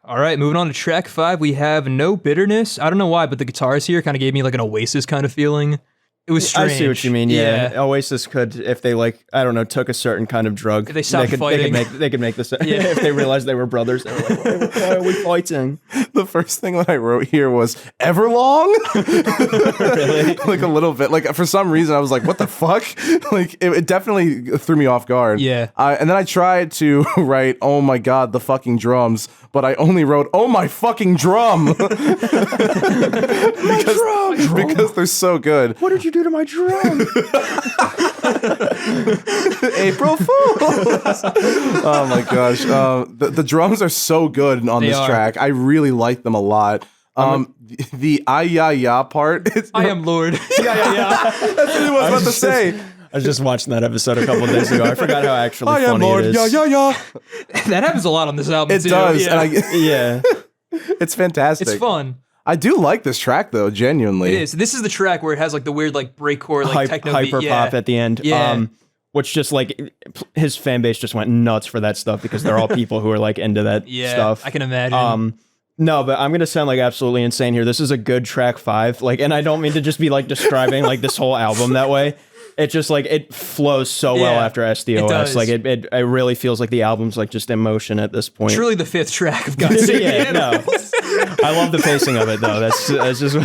A: All right, moving on to track 5, we have No Bitterness. I don't know why, but the guitars here kind of gave me like an Oasis kind of feeling. It was strange.
C: I see what you mean. Yeah. Oasis could, if they like, I don't know, took a certain kind of drug.
A: If they stopped
C: could,
A: fighting.
C: They could make this. If they realized they were brothers, they were like, why are we fighting?
B: The first thing that I wrote here was Everlong.
C: Really?
B: Like a little bit. Like for some reason I was like, what the fuck? Like it definitely threw me off guard.
A: Yeah.
B: And then I tried to write, oh my God, the fucking drums, but I only wrote, oh my fucking drum. Because they're so good.
C: What did you do to my drum?
B: April Fools. Oh my gosh. The drums are so good on this track. I really like them a lot. The ay ya ya part.
A: I am Lord.
C: Yeah.
B: That's what I was about to say.
C: I was just watching that episode a couple of days ago. I forgot how actually
B: I am
C: funny
B: Lord.
C: it is.
B: Yeah.
A: That happens a lot on this album.
B: It
A: too.
B: does.
A: Yeah.
B: And
C: Yeah.
B: it's fantastic.
A: It's fun.
B: I do like this track though, genuinely.
A: It is. This is the track where it has like the weird like breakcore like techno
C: hyper
A: beat.
C: pop at the end.
A: Yeah.
C: Which just like his fan base just went nuts for that stuff because they're all people who are like into that stuff.
A: I can imagine.
C: No, but I'm gonna sound like absolutely insane here. This is a good track 5. Like, and I don't mean to just be like describing like this whole album that way. It just like it flows so well after S.D.O.S.
A: It does.
C: Like it really feels like the album's like just in motion at this point.
A: Truly the 5th track of God Save
C: Yeah, no. I love the pacing of it though. That's just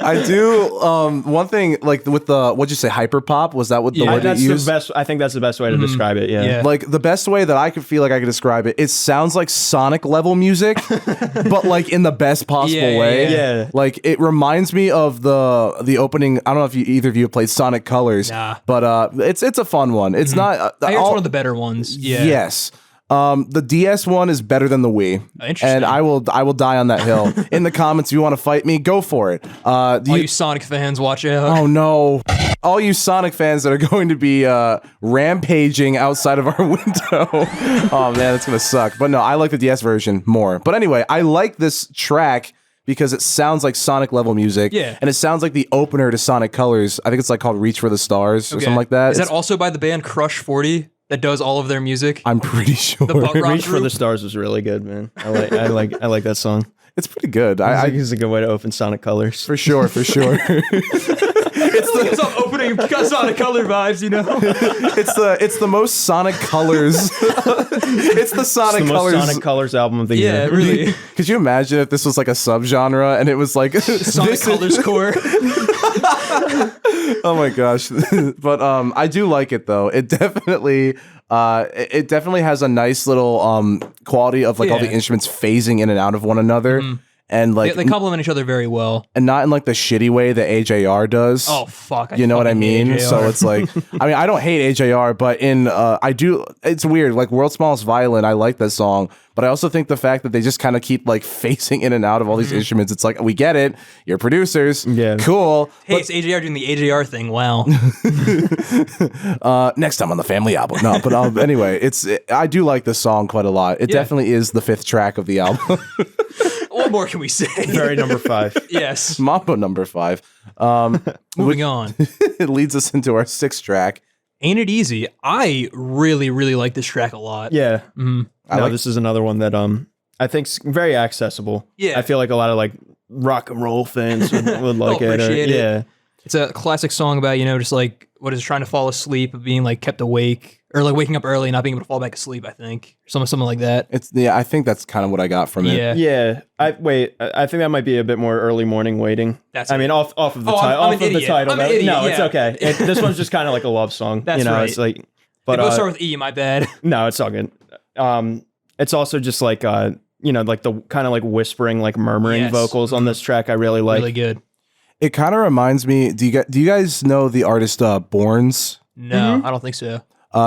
B: I do. One thing, like with the what'd you say, hyper pop? Was that what the word
C: that's
B: you
C: the
B: used?
C: best. I think that's the best way to describe it. Yeah.
B: Like the best way that I could feel like I could describe it, it sounds like Sonic level music, but like in the best possible way.
C: Yeah.
B: Like it reminds me of the opening. I don't know if either of you have played Sonic Colors, but it's a fun one. It's not.
A: I hear it's one of the better ones. Yeah.
B: Yes. The DS one is better than the Wii,
A: Interesting.
B: and I will die on that hill. In the comments, if you want to fight me, go for it.
A: All you Sonic fans, watch out.
B: Oh no. All you Sonic fans that are going to be rampaging outside of our window. Oh man, that's gonna suck. But no, I like the DS version more. But anyway, I like this track because it sounds like Sonic level music.
A: Yeah.
B: And it sounds like the opener to Sonic Colors. I think it's like called Reach for the Stars or something like that.
A: Is that also by the band Crush 40 that does all of their music?
B: I'm pretty sure.
A: The butt rock
C: Reach for
A: group?
C: the Stars was really good, man. I like that song.
B: It's pretty good.
C: I think it's a good way to open Sonic Colors.
B: For sure.
A: It's some opening Sonic Color vibes, you know?
B: It's the most Sonic Colors. It's the Sonic
C: It's the
B: Colors.
C: most Sonic Colors album of the
A: Yeah,
C: year.
A: really.
B: Could you imagine if this was like a subgenre and it was like
A: Sonic Colors core.
B: Oh my gosh. But I do like it though. It definitely has a nice little quality of like all the
A: Yeah.
B: instruments phasing in and out of one another. And like
A: They complement each other very well.
B: and not in like the shitty way that AJR does.
A: Oh, fuck.
B: You know what I
A: fucking hate
B: mean?
A: AJR.
B: So it's like, I mean, I don't hate AJR, but I do, it's weird. Like World's Smallest Violin, I like that song, but I also think the fact that they just kind of keep like facing in and out of all these instruments, it's like, we get it. You're producers.
C: Yeah.
B: Cool.
A: Hey, it's AJR doing the AJR thing. Wow.
B: Next time on the family album. No, but anyway, I do like this song quite a lot. It definitely is the 5th track of the album.
A: What more can we say?
C: Very number 5.
A: Yes.
B: Mambo number 5.
A: Moving on.
B: It leads us into our 6th track.
A: Ain't It Easy? I really, really like this track a lot.
C: Yeah.
B: like-
C: This is another one that I think's very accessible.
A: Yeah.
C: I feel like a lot of like rock and roll fans would like it.
A: appreciate it.
C: Yeah.
A: It's a classic song about, just like, what is it, trying to fall asleep, being like kept awake, or like waking up early and not being able to fall back asleep, I think. Something like that.
B: I think that's kind of what I got from it.
A: Yeah.
C: Yeah, I think that might be a bit more early morning waiting.
A: That's
C: I
A: it.
C: mean, off of the
A: Oh,
C: title.
A: I'm
C: Off
A: an
C: of the
A: idiot.
C: title.
A: I'm an
C: No,
A: idiot,
C: it's
A: yeah.
C: okay. This one's just kind of like a love song.
A: That's right.
C: It's like,
A: They
C: but
A: both start with E, my bad.
C: no, it's all good. It's also just like like the kind of like whispering, like murmuring
A: Yes.
C: vocals on this track. I really like.
A: Really good.
B: It kind of reminds me. Do you guys know the artist Borns?
A: No, I don't think so.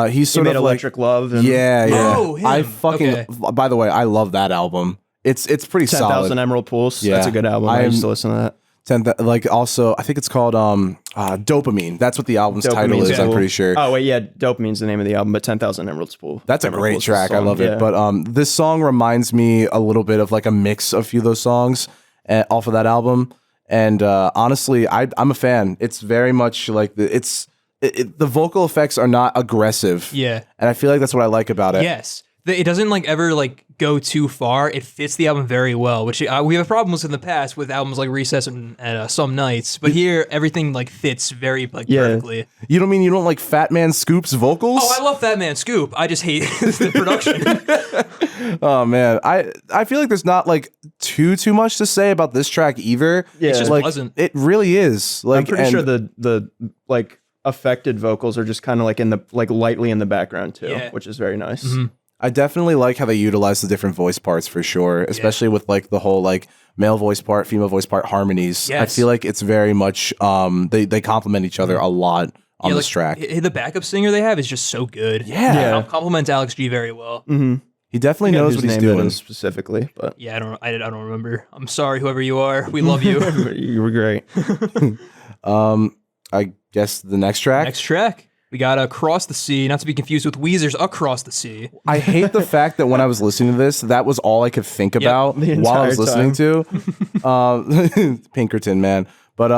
B: He's
C: He
B: sort
C: made
B: of like
C: Electric Love. And
B: yeah.
A: Oh, him.
B: I fucking.
A: Okay.
B: By the way, I love that album. It's pretty
C: 10,000
B: solid.
C: Emerald Pools.
B: Yeah.
C: That's a good album. I used to listen to that.
B: Like also, I think it's called Dopamine. That's what the album's title
C: Dopamine's
B: is. I'm
C: cool.
B: pretty sure.
C: Oh wait, yeah, Dopamine's the name of the album, but 10,000 Emerald Pool.
B: That's a
C: Emerald
B: great
C: Pool's the
B: track. I
C: song,
B: love
C: yeah.
B: it. But this song reminds me a little bit of like a mix of a few of those songs off of that album. And honestly, I'm a fan. It's very much like the vocal effects are not aggressive.
A: Yeah.
B: And I feel like that's what I like about it.
A: Yes. It doesn't like ever like go too far. It fits the album very well, which we have problems in the past with albums like Recess and Some Nights. But here, everything like fits very like perfectly.
B: You don't mean you don't like Fat Man Scoop's vocals?
A: Oh, I love Fat Man Scoop. I just hate the production.
B: Oh man, I feel like there's not like too much to say about this track either.
C: Yeah.
A: It's just
B: like
A: pleasant.
B: it really is. Like
C: I'm pretty sure the like affected vocals are just kind of like in the like lightly in the background too,
A: Yeah.
C: which is very nice.
B: I definitely like how they utilize the different voice parts for sure, especially with like the whole like male voice part, female voice part harmonies.
A: Yes.
B: I feel like it's very much they complement each other a lot on this track.
A: The backup singer they have is just so good.
B: Yeah.
A: Complements Alex G very well.
B: He definitely knows what he's doing
C: specifically, but
A: Yeah, I don't remember. I'm sorry, whoever you are. We love you.
C: you were great.
B: I guess the next track.
A: Next track. We got Across the Sea, not to be confused with Weezer's Across the Sea.
B: I hate the fact that when I was listening to this, that was all I could think about
C: the
B: while I was
C: entire
B: listening to Pinkerton, man. But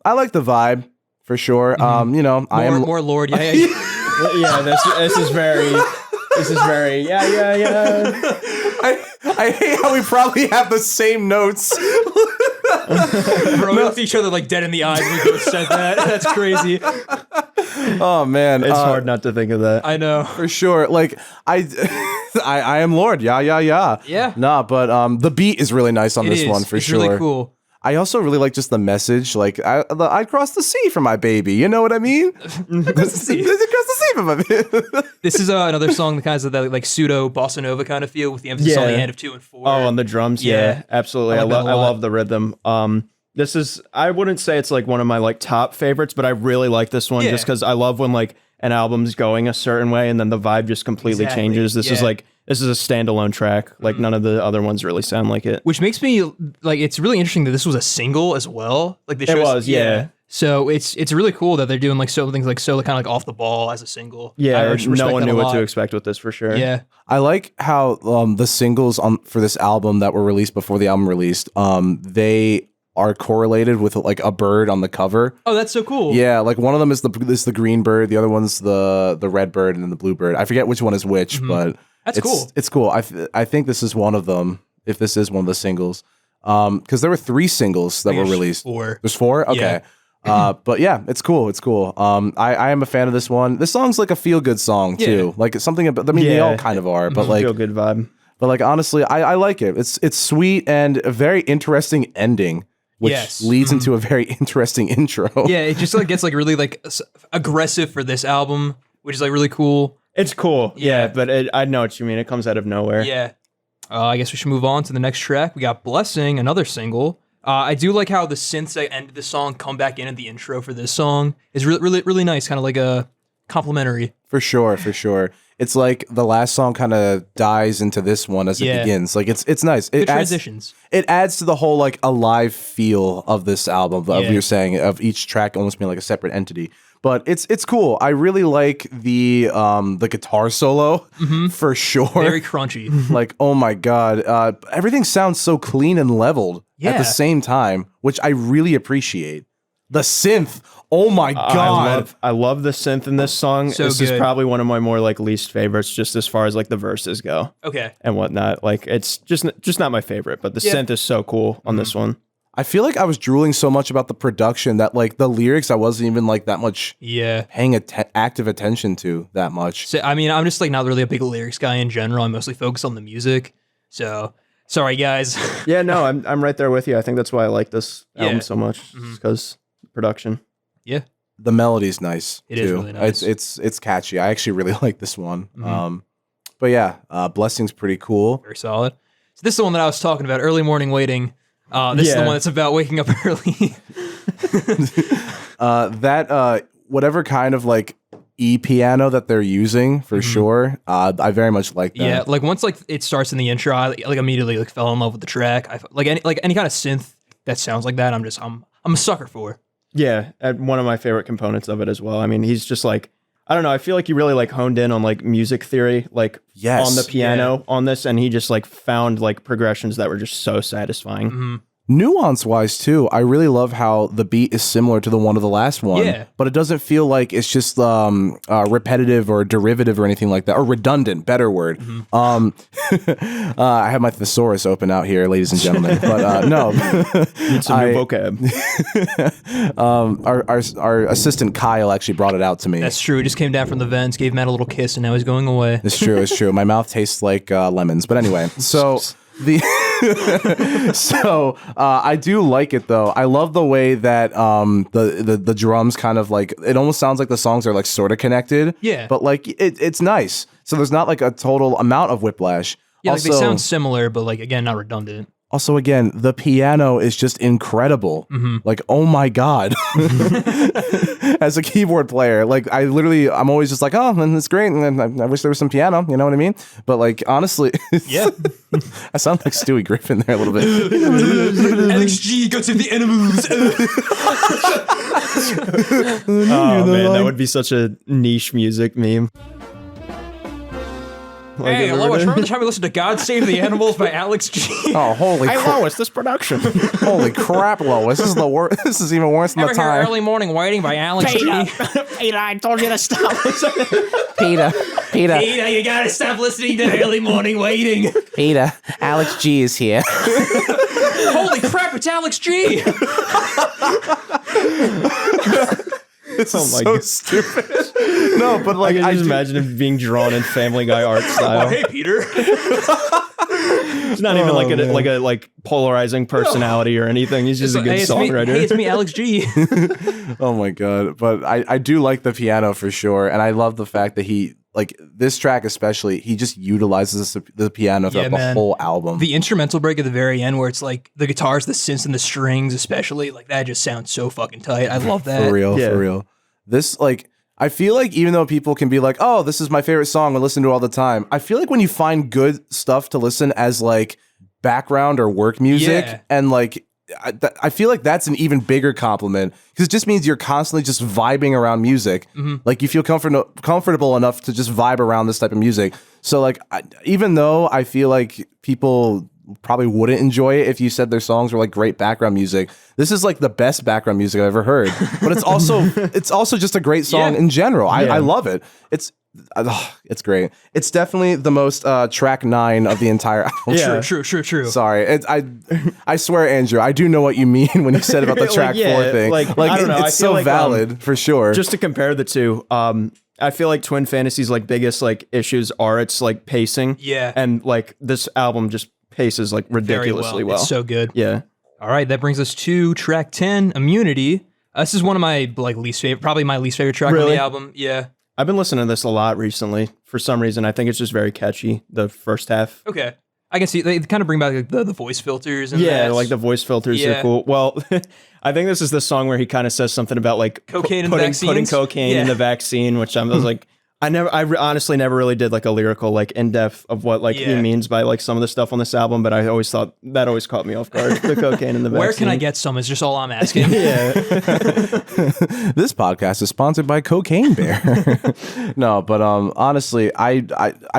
B: I like the vibe for sure. You know, I am
A: More Lord. Yeah.
C: Yeah, this is very yeah.
B: I hate how we probably have the same notes.
A: Bro, we looked at each other like dead in the eyes when we both said that. That's crazy.
B: Oh man,
C: It's hard not to think of that.
A: I know.
B: for sure. Like I am Lord. Yeah.
A: Yeah.
B: Nah, but the beat is really nice on
A: It
B: this
A: is.
B: one for
A: it's
B: sure.
A: really cool.
B: I also really like just the message. Like I'd cross the sea for my baby. You know what I mean? Across the sea for my baby.
A: This is another song that kind of that like pseudo bossa nova kind of feel with the emphasis on the
C: Yeah.
A: end of 2 and 4.
C: Oh, on the drums, yeah, absolutely.
A: I
C: I
A: like that a lot.
C: love the rhythm. This is, I wouldn't say it's like one of my like top favorites, but I really like this one
A: Yeah.
C: just because I love when like an album's going a certain way and then the vibe just completely
A: Exactly,
C: changes. This is
A: yeah.
C: like, this is a standalone track. Like none of the other ones really sound like it.
A: Which makes me like it's really interesting that this was a single as well. Like
C: It was, yeah.
A: So it's really cool that they're doing like so things like so kind of like off the ball as a single.
C: Yeah,
A: I respect
C: no one
A: that a
C: knew what
A: lot.
C: to expect with this for sure.
A: Yeah.
B: I like how the singles for this album that were released before the album released, they are correlated with like a bird on the cover.
A: Oh, that's so cool.
B: Yeah, like one of them is the green bird, the other one's the red bird, and then the blue bird. I forget which one is which, but
A: That's cool.
B: It's cool. I think this is one of them. If this is one of the singles, because there were 3 singles that were
A: There's
B: released.
A: 4.
B: There's 4. Okay. But yeah, it's cool. It's cool. I am a fan of this one. This song's like a feel good song too.
A: Yeah.
B: Like it's something about. I mean, they all kind of are, but like,
C: Feel good vibe.
B: but like honestly, I like it. It's sweet and a very interesting ending, which
A: Yes.
B: leads into a very interesting intro.
A: Yeah, it just like gets like really like aggressive for this album, which is like really cool.
C: It's cool.
A: Yeah.
C: Yeah, but I know what you mean. It comes out of nowhere.
A: Yeah. I guess we should move on to the next track. We got Blessing, another single. I do like how the synths that end of the song come back in at the intro for this song. It's really nice, kind of like a complimentary.
B: For sure. It's like the last song kind of dies into this one as it begins. Like it's nice.
A: Good transitions.
B: It adds to the whole like alive feel of this album. Of you're saying of each track almost being like a separate entity. But it's cool. I really like the guitar solo for sure.
A: Very crunchy.
B: Like, oh my god, everything sounds so clean and leveled at
A: Yeah.
B: the same time, which I really appreciate. The synth, oh my god,
C: I love the synth in this song.
A: So
C: this
A: good.
C: is probably one of my more like least favorites, just as far as like the verses go
A: Okay.
C: and whatnot. Like it's just not my favorite, but the synth is so cool on this one.
B: I feel like I was drooling so much about the production that like the lyrics I wasn't even like that much
A: Yeah.
B: paying active attention to that much.
A: So, I mean, I'm just like not really a big lyrics guy in general. I'm mostly focused on the music. So, sorry guys.
C: Yeah, no, I'm right there with you. I think that's why I like this album so much, because production.
A: Yeah.
B: The melody's nice.
A: It
B: too.
A: is really nice.
B: It's catchy. I actually really like this one. But yeah, Blessing's pretty cool.
A: Very solid. So this is the one that I was talking about, Early Morning Waiting. This is the one that's about waking up early.
B: Whatever kind of like piano that they're using for sure. I very much like that.
A: Yeah, like once like it starts in the intro, I like immediately like fell in love with the track. I like any kind of synth that sounds like that. I'm a sucker for.
C: Yeah, one of my favorite components of it as well. I mean, he's just like, I don't know, I feel like he really like honed in on like music theory, like
B: Yes.
C: on the piano on this, and he just like found like progressions that were just so satisfying.
B: Nuance wise too, I really love how the beat is similar to the one of the last one.
A: Yeah.
B: But it doesn't feel like it's just repetitive or derivative or anything like that. Or redundant, better word. I have my thesaurus open out here, ladies and gentlemen. But no.
C: Need some new vocab.
B: Our assistant Kyle actually brought it out to me.
A: That's true. He just came down from the vents, gave Matt a little kiss, and now he's going away.
B: It's true. My mouth tastes like lemons. But anyway, so the So I do like it though. I love the way that the drums kind of like, it almost sounds like the songs are like sort of connected.
A: Yeah.
B: But like it's nice. So there's not like a total amount of whiplash.
A: Yeah,
B: also,
A: like they sound similar, but like again, not redundant.
B: Also, again, the piano is just incredible. Like, oh my God. As a keyboard player, like I'm always just like, oh, and it's great. And I wish there was some piano, you know what I mean? But like, honestly,
A: Yeah.
B: I sound like Stewie Griffin there a little bit.
A: Alex G, go to the enemies.
C: Oh man, that would be such a niche music meme. Like,
A: Hey, Lois, remember the time we listened to God Save the Animals by Alex G?
B: Oh, holy crap.
C: Lois, this production.
B: Holy crap, Lois. This is the worst. This is even worse than
A: Ever
B: the
A: hear
B: time.
A: Early Morning Waiting by Alex G?
C: Peter, I told you to stop.
B: Peter.
A: Peter, you gotta stop listening to Early Morning Waiting.
B: Peter. Alex G is here.
A: Holy crap, it's Alex G!
B: It's
C: my
B: so
C: God.
B: stupid. No, but like,
C: I can just
B: do-
C: imagine him being drawn in Family Guy art style.
A: Oh, hey, Peter.
C: He's not even like a polarizing personality or anything. He's just a good
A: Hey, it's me,
C: songwriter.
A: hey, it's me, Alex G.
B: Oh my God. But I do like the piano for sure. And I love the fact that he, like this track especially, he just utilizes the piano throughout the whole album.
A: The instrumental break at the very end where it's like the guitars, the synths, and the strings especially, like that just sounds so fucking tight. I love that.
B: For real,
C: Yeah.
B: for real. This, like, I feel like even though people can be like, oh, this is my favorite song I listen to all the time, I feel like when you find good stuff to listen as like background or work music,
A: Yeah.
B: and like, I feel like that's an even bigger compliment because it just means you're constantly just vibing around music. Like you feel comfortable enough to just vibe around this type of music. So like, even though I feel like people probably wouldn't enjoy it if you said their songs were like great background music, this is like the best background music I've ever heard. But it's also just a great song in general. I love it. It's great. It's definitely the most track 9 of the entire album.
C: Yeah.
A: True.
B: Sorry, I swear, Andrew, I do know what you mean when you said about the track 4 thing.
C: Like I don't know. I
B: it's
C: feel
B: so
C: like,
B: valid for sure.
C: Just to compare the two, I feel like Twin Fantasy's like biggest like issues are its like pacing.
A: Yeah.
C: And like this album just paces like ridiculously well.
A: It's so good.
C: Yeah.
A: All right, that brings us to track 10, Immunity. This is one of my like least favorite, probably my least favorite track on
C: Really?
A: the album. Yeah.
C: I've been listening to this a lot recently. For some reason, I think it's just very catchy. The first half.
A: Okay. I can see they kind of bring back like, the voice filters and
C: Yeah,
A: that.
C: like the voice filters
A: Yeah.
C: are cool. Well, I think this is the song where he kind of says something about like
A: Cocaine in the
C: putting
A: vaccines?
C: cocaine in
A: Yeah.
C: the vaccine, which I was like, honestly never really did like a lyrical like in depth of what like he
A: Yeah. means
C: means by like some of the stuff on this album, but I always thought that always caught me off guard. The cocaine in the vaccine.
A: Where can I get some? Is just all I'm asking.
C: Yeah,
B: This podcast is sponsored by Cocaine Bear. No, but honestly, I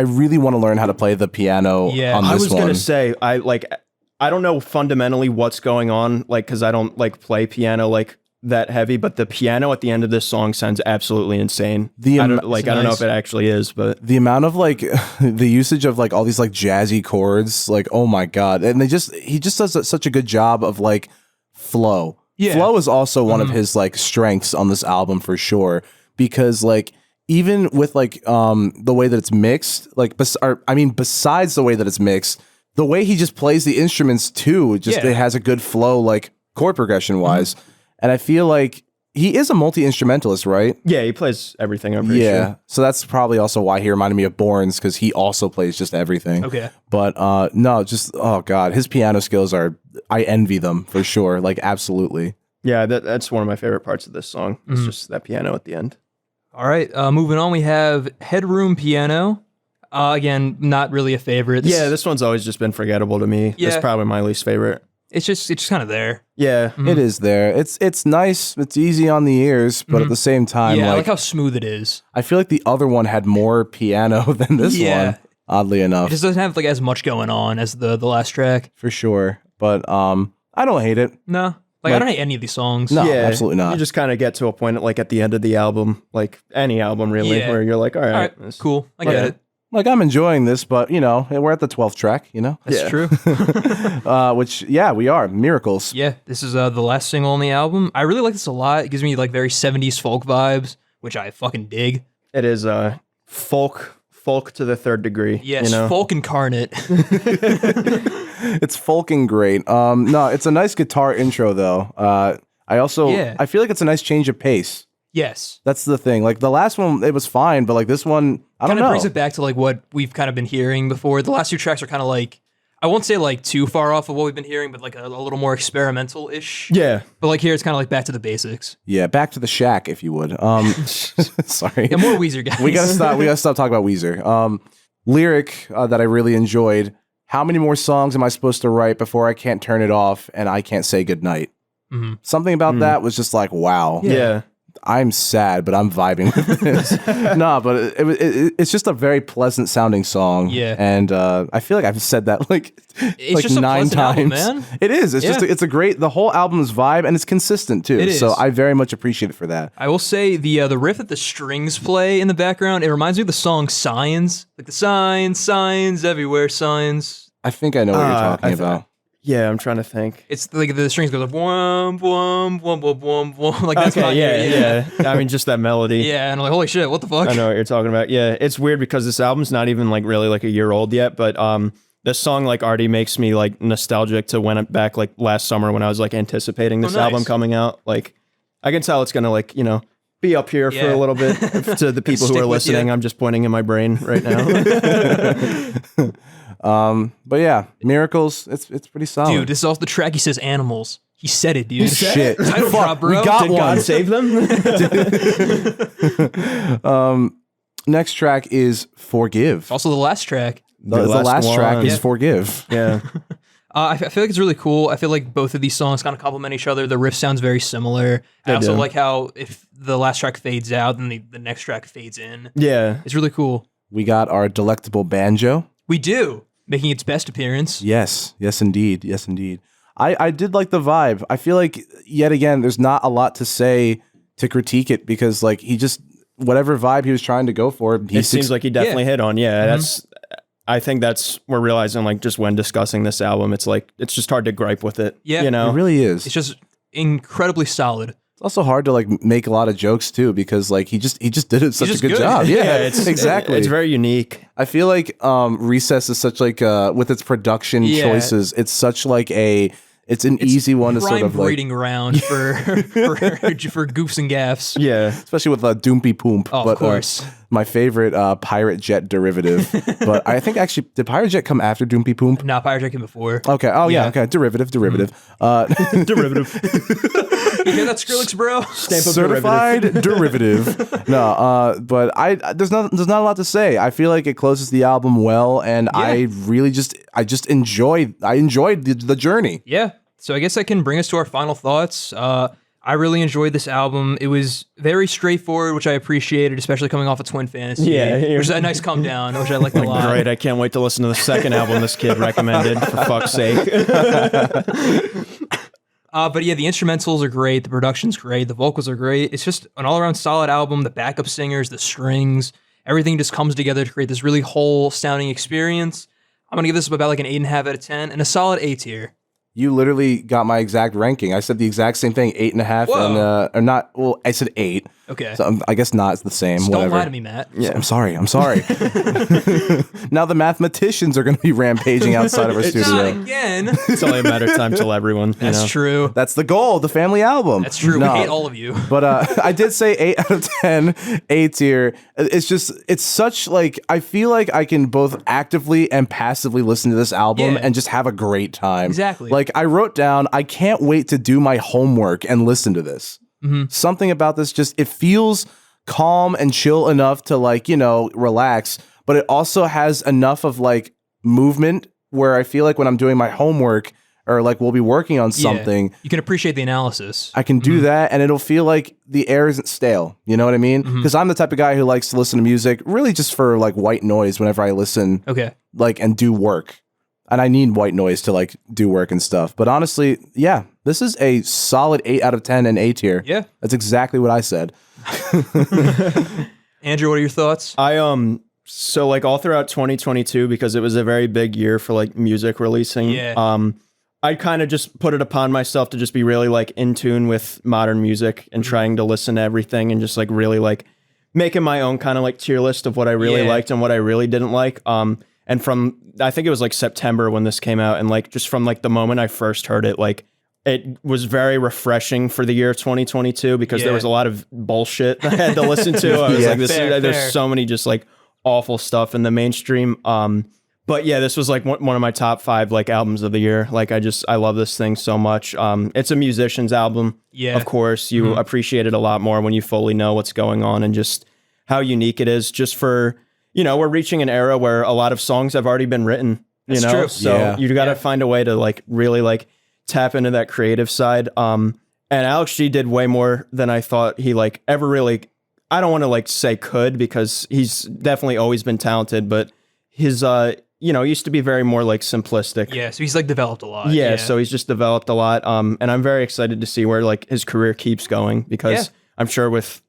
B: really want to learn how to play the piano
A: Yeah.
B: on this
C: I was
B: one.
C: gonna say I don't know fundamentally what's going on, like because I don't like play piano like that heavy, but the piano at the end of this song sounds absolutely insane. I don't know if it actually is, but
B: The amount of like the usage of like all these like jazzy chords, like oh my God, and he just does such a good job of like flow.
A: Yeah.
B: Flow is also one of his like strengths on this album for sure, because like even with like the way that it's mixed, like besides the way that it's mixed, the way he just plays the instruments too, it has a good flow like chord progression wise. And I feel like he is a multi-instrumentalist, right?
C: yeah, he plays everything. I'm pretty sure.
B: So that's probably also why he reminded me of Borns, because he also plays just everything.
A: Okay.
B: But no, just oh God, his piano skills I envy them for sure. Like absolutely.
C: Yeah, that's one of my favorite parts of this song. It's just that piano at the end.
A: All right, moving on, we have Headroom Piano. Again, not really a favorite.
C: This one's always just been forgettable to me.
A: Yeah.
C: It's probably my least favorite.
A: It's just kind of there.
C: Yeah.
B: It is there. It's nice. It's easy on the ears, but at the same time,
A: Yeah, I like
B: like
A: how smooth it is.
B: I feel like the other one had more piano than this
A: Yeah.
B: one. Oddly
A: It
B: enough,
A: just doesn't have like as much going on as the last track.
B: for sure. But I don't hate it.
A: No, like I don't hate any of these songs.
B: No.
C: Yeah,
B: absolutely not.
C: You just kind of get to a point like at the end of the album, like any album really,
A: Yeah.
C: where you're like, all right,
A: All right,
C: this-
A: cool. I get
C: Yeah.
A: it.
B: Like I'm enjoying this, but you know, we're at the 12th track. You know,
A: That's
C: Yeah.
A: true.
B: which we are miracles.
A: Yeah, this is the last single on the album. I really like this a lot. It gives me like very 70s folk vibes, which I fucking dig.
C: It is folk to the third degree.
A: Yes,
C: you know?
A: folk incarnate.
B: It's folking great. No, it's a nice guitar intro though. I feel like it's a nice change of pace.
A: Yes.
B: That's the thing. Like the last one, it was fine, but like this one, I don't know.
A: Kind of brings it back to like what we've kind of been hearing before. The last two tracks are kind of like, I won't say like too far off of what we've been hearing, but like a little more experimental-ish.
C: Yeah.
A: But like here, it's kind of like back to the basics.
B: Yeah, back to the shack, if you would. Sorry.
A: Yeah, more Weezer guys.
B: We gotta stop talking about Weezer. Lyric that I really enjoyed. How many more songs am I supposed to write before I can't turn it off and I can't say goodnight?
A: Mm-hmm.
B: Something about that was just like, wow.
C: Yeah.
B: I'm sad, but I'm vibing with this. No, but it's just a very pleasant sounding song.
A: Yeah.
B: And I feel like I've said that like
A: just a
B: 9
A: pleasant
B: times.
A: album, man.
B: It is. It's just it's a great. The whole album's vibe, and it's consistent too.
A: It is.
B: So I very much appreciate it for that.
A: I will say the riff that the strings play in the background, it reminds me of the song Signs. Like the signs everywhere, signs.
B: I think I know what you're talking about.
C: Yeah, I'm trying to think.
A: It's like the strings go like wham, wham, wham, wham, wham, wham. Like that's what I hear.
C: Yeah. I mean, just that melody.
A: Yeah, and I'm like, holy shit, what the fuck?
C: I know what you're talking about. Yeah, it's weird because this album's not even like really like a year old yet, but this song like already makes me like nostalgic to when I'm back like last summer when I was like anticipating this album coming out. Like I can tell it's gonna like, you know, be up here for a little bit to the people who are listening. I'm just pointing in my brain right now.
B: But yeah, Miracles, it's pretty solid.
A: Dude, this is also the track he says animals. He said it, dude.
B: Shit.
A: Title drop, bro.
B: We got
C: Did
B: one.
C: God save them?
B: Next track is Forgive.
A: Also the last track.
B: The last
C: one.
B: track is
C: Yeah.
B: Forgive.
C: Yeah.
A: I feel like it's really cool. I feel like both of these songs kind of complement each other. The riff sounds very similar. I also
C: do.
A: like how if the last track fades out, then the next track fades in.
C: Yeah.
A: It's really cool.
B: We got our delectable banjo.
A: We do. Making its best appearance.
B: Yes, indeed. I did like the vibe. I feel like, yet again, there's not a lot to say to critique it because, like, he just, whatever vibe he was trying to go for,
C: It seems like he definitely hit on. Yeah. I think we're realizing like just when discussing this album, it's like, it's just hard to gripe with it.
A: Yeah.
C: You know?
B: it really is.
A: It's just incredibly solid.
B: It's also hard to like make a lot of jokes too because like he just did it such a
A: just
B: good
A: good.
B: job. Yeah,
C: it's
B: exactly.
C: It's very unique.
B: I feel like Recess is such like with its production choices, it's such like it's an easy one to sort of like,
A: breeding ground for goofs and gaffs.
C: Yeah.
B: especially with Doompy Poomp.
A: Oh,
B: but,
A: of course.
B: my favorite Pirate Jet derivative. But I think actually did Pirate Jet come after Doompy Poomp?
A: Not Pirate Jet came before.
B: Okay. Oh yeah. Okay. Derivative.
C: Derivative.
A: You hear that, Skrillex, bro?
C: Stamp of
B: Certified derivative. No, but there's not a lot to say. I feel like it closes the album well, and I enjoyed the journey.
A: Yeah. So I guess I can bring us to our final thoughts. I really enjoyed this album. It was very straightforward, which I appreciated, especially coming off of Twin Fantasy.
C: Yeah.
A: Which is a nice come down, which I liked a lot.
C: Great. I can't wait to listen to the second album this kid recommended, for fuck's sake.
A: But yeah, the instrumentals are great. The production's great. The vocals are great. It's just an all-around solid album. The backup singers, the strings, everything just comes together to create this really whole sounding experience. I'm going to give this about like an 8.5 out of 10 and a solid A tier.
B: You literally got my exact ranking. I said the exact same thing, 8.5,
A: Whoa.
B: and or not. Well, I said 8.
A: Okay.
B: So I guess not. It's the same.
A: Just
B: whatever.
A: don't lie to me, Matt.
B: Yeah, I'm sorry. Now the mathematicians are going to be rampaging outside of our
A: Not
B: studio.
A: again.
C: It's only a matter of time till everyone.
A: That's true.
B: That's the goal. The family album.
A: That's true.
B: No.
A: We hate all of you.
B: But I did say 8 out of 10, A tier. It's such like, I feel like I can both actively and passively listen to this album
A: Yeah.
B: and just have a great time.
A: Exactly.
B: Like I wrote down, I can't wait to do my homework and listen to this. Something about this it feels calm and chill enough to like, relax, but it also has enough of like movement where I feel like when I'm doing my homework or like we'll be working on something,
A: Yeah. You can appreciate the analysis.
B: I can do that and it'll feel like the air isn't stale. You know what I mean? Because I'm the type of guy who likes to listen to music really just for like white noise whenever I listen
A: Okay.
B: like and do work. And I need white noise to like do work and stuff. But honestly, yeah, this is a solid 8 out of 10 and A tier.
A: Yeah.
B: That's exactly what I said.
A: Andrew, what are your thoughts?
C: So like all throughout 2022, because it was a very big year for like music releasing.
A: Yeah.
C: I kind of just put it upon myself to just be really like in tune with modern music and trying to listen to everything and just like really like making my own kind of like tier list of what I really
A: Yeah.
C: liked and what I really didn't like. And And from, I think it was like September when this came out. And like, just from like the moment I first heard it, like it was very refreshing for the year 2022 because there was a lot of bullshit I had to listen to. I was like, there's so many just like awful stuff in the mainstream. But yeah, this was like one of my top 5 like albums of the year. Like I love this thing so much. It's a musician's album. Yeah. Of course, you appreciate it a lot more when you fully know what's going on and just how unique it is. Just for, we're reaching an era where a lot of songs have already been written,
A: That's true.
C: So you got to find a way to like really like tap into that creative side. And Alex G did way more than I thought he like ever really, I don't want to like say could, because he's definitely always been talented, but his, used to be very more like simplistic.
A: Yeah, so he's like developed a lot.
C: Yeah, so he's just developed a lot. And I'm very excited to see where like his career keeps going, because I'm sure with,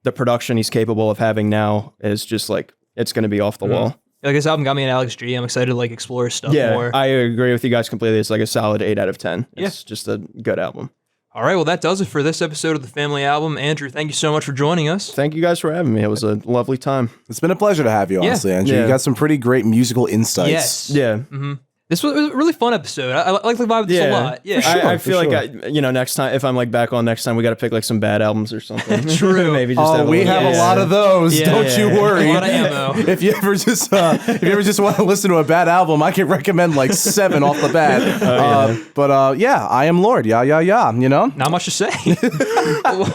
C: the production he's capable of having now is just like, it's going to be off the wall.
A: Like, this album got me an Alex G. I'm excited to like explore his stuff more.
C: I agree with you guys completely. It's like a solid 8 out of 10. It's just a good album.
A: All right, well, that does it for this episode of the Family Album. Andrew, thank you so much for joining us.
C: Thank you guys for having me. It was a lovely time.
B: It's been a pleasure to have you, honestly, Andrew. You got some pretty great musical insights.
A: Yes.
C: Yeah.
A: Mm-hmm. This was a really fun episode. I like the vibe of this a lot. Yeah,
C: I feel like next time, if I'm like back on next time, we got to pick like some bad albums or something.
A: True.
C: Maybe just
B: we have a lot of those. Don't you worry.
A: A lot of ammo.
B: If you ever just want to listen to a bad album, I can recommend like 7 off the bat. But I am Lord. Yeah.
A: Not much to say.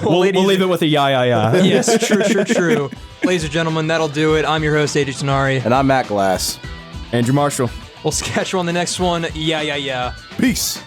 C: We'll leave it with a yeah.
A: Yes, true. Ladies and gentlemen, that'll do it. I'm your host, AJ Tenari.
B: And I'm Matt Glass.
C: Andrew Marshall.
A: We'll catch you on the next one. Yeah.
B: Peace.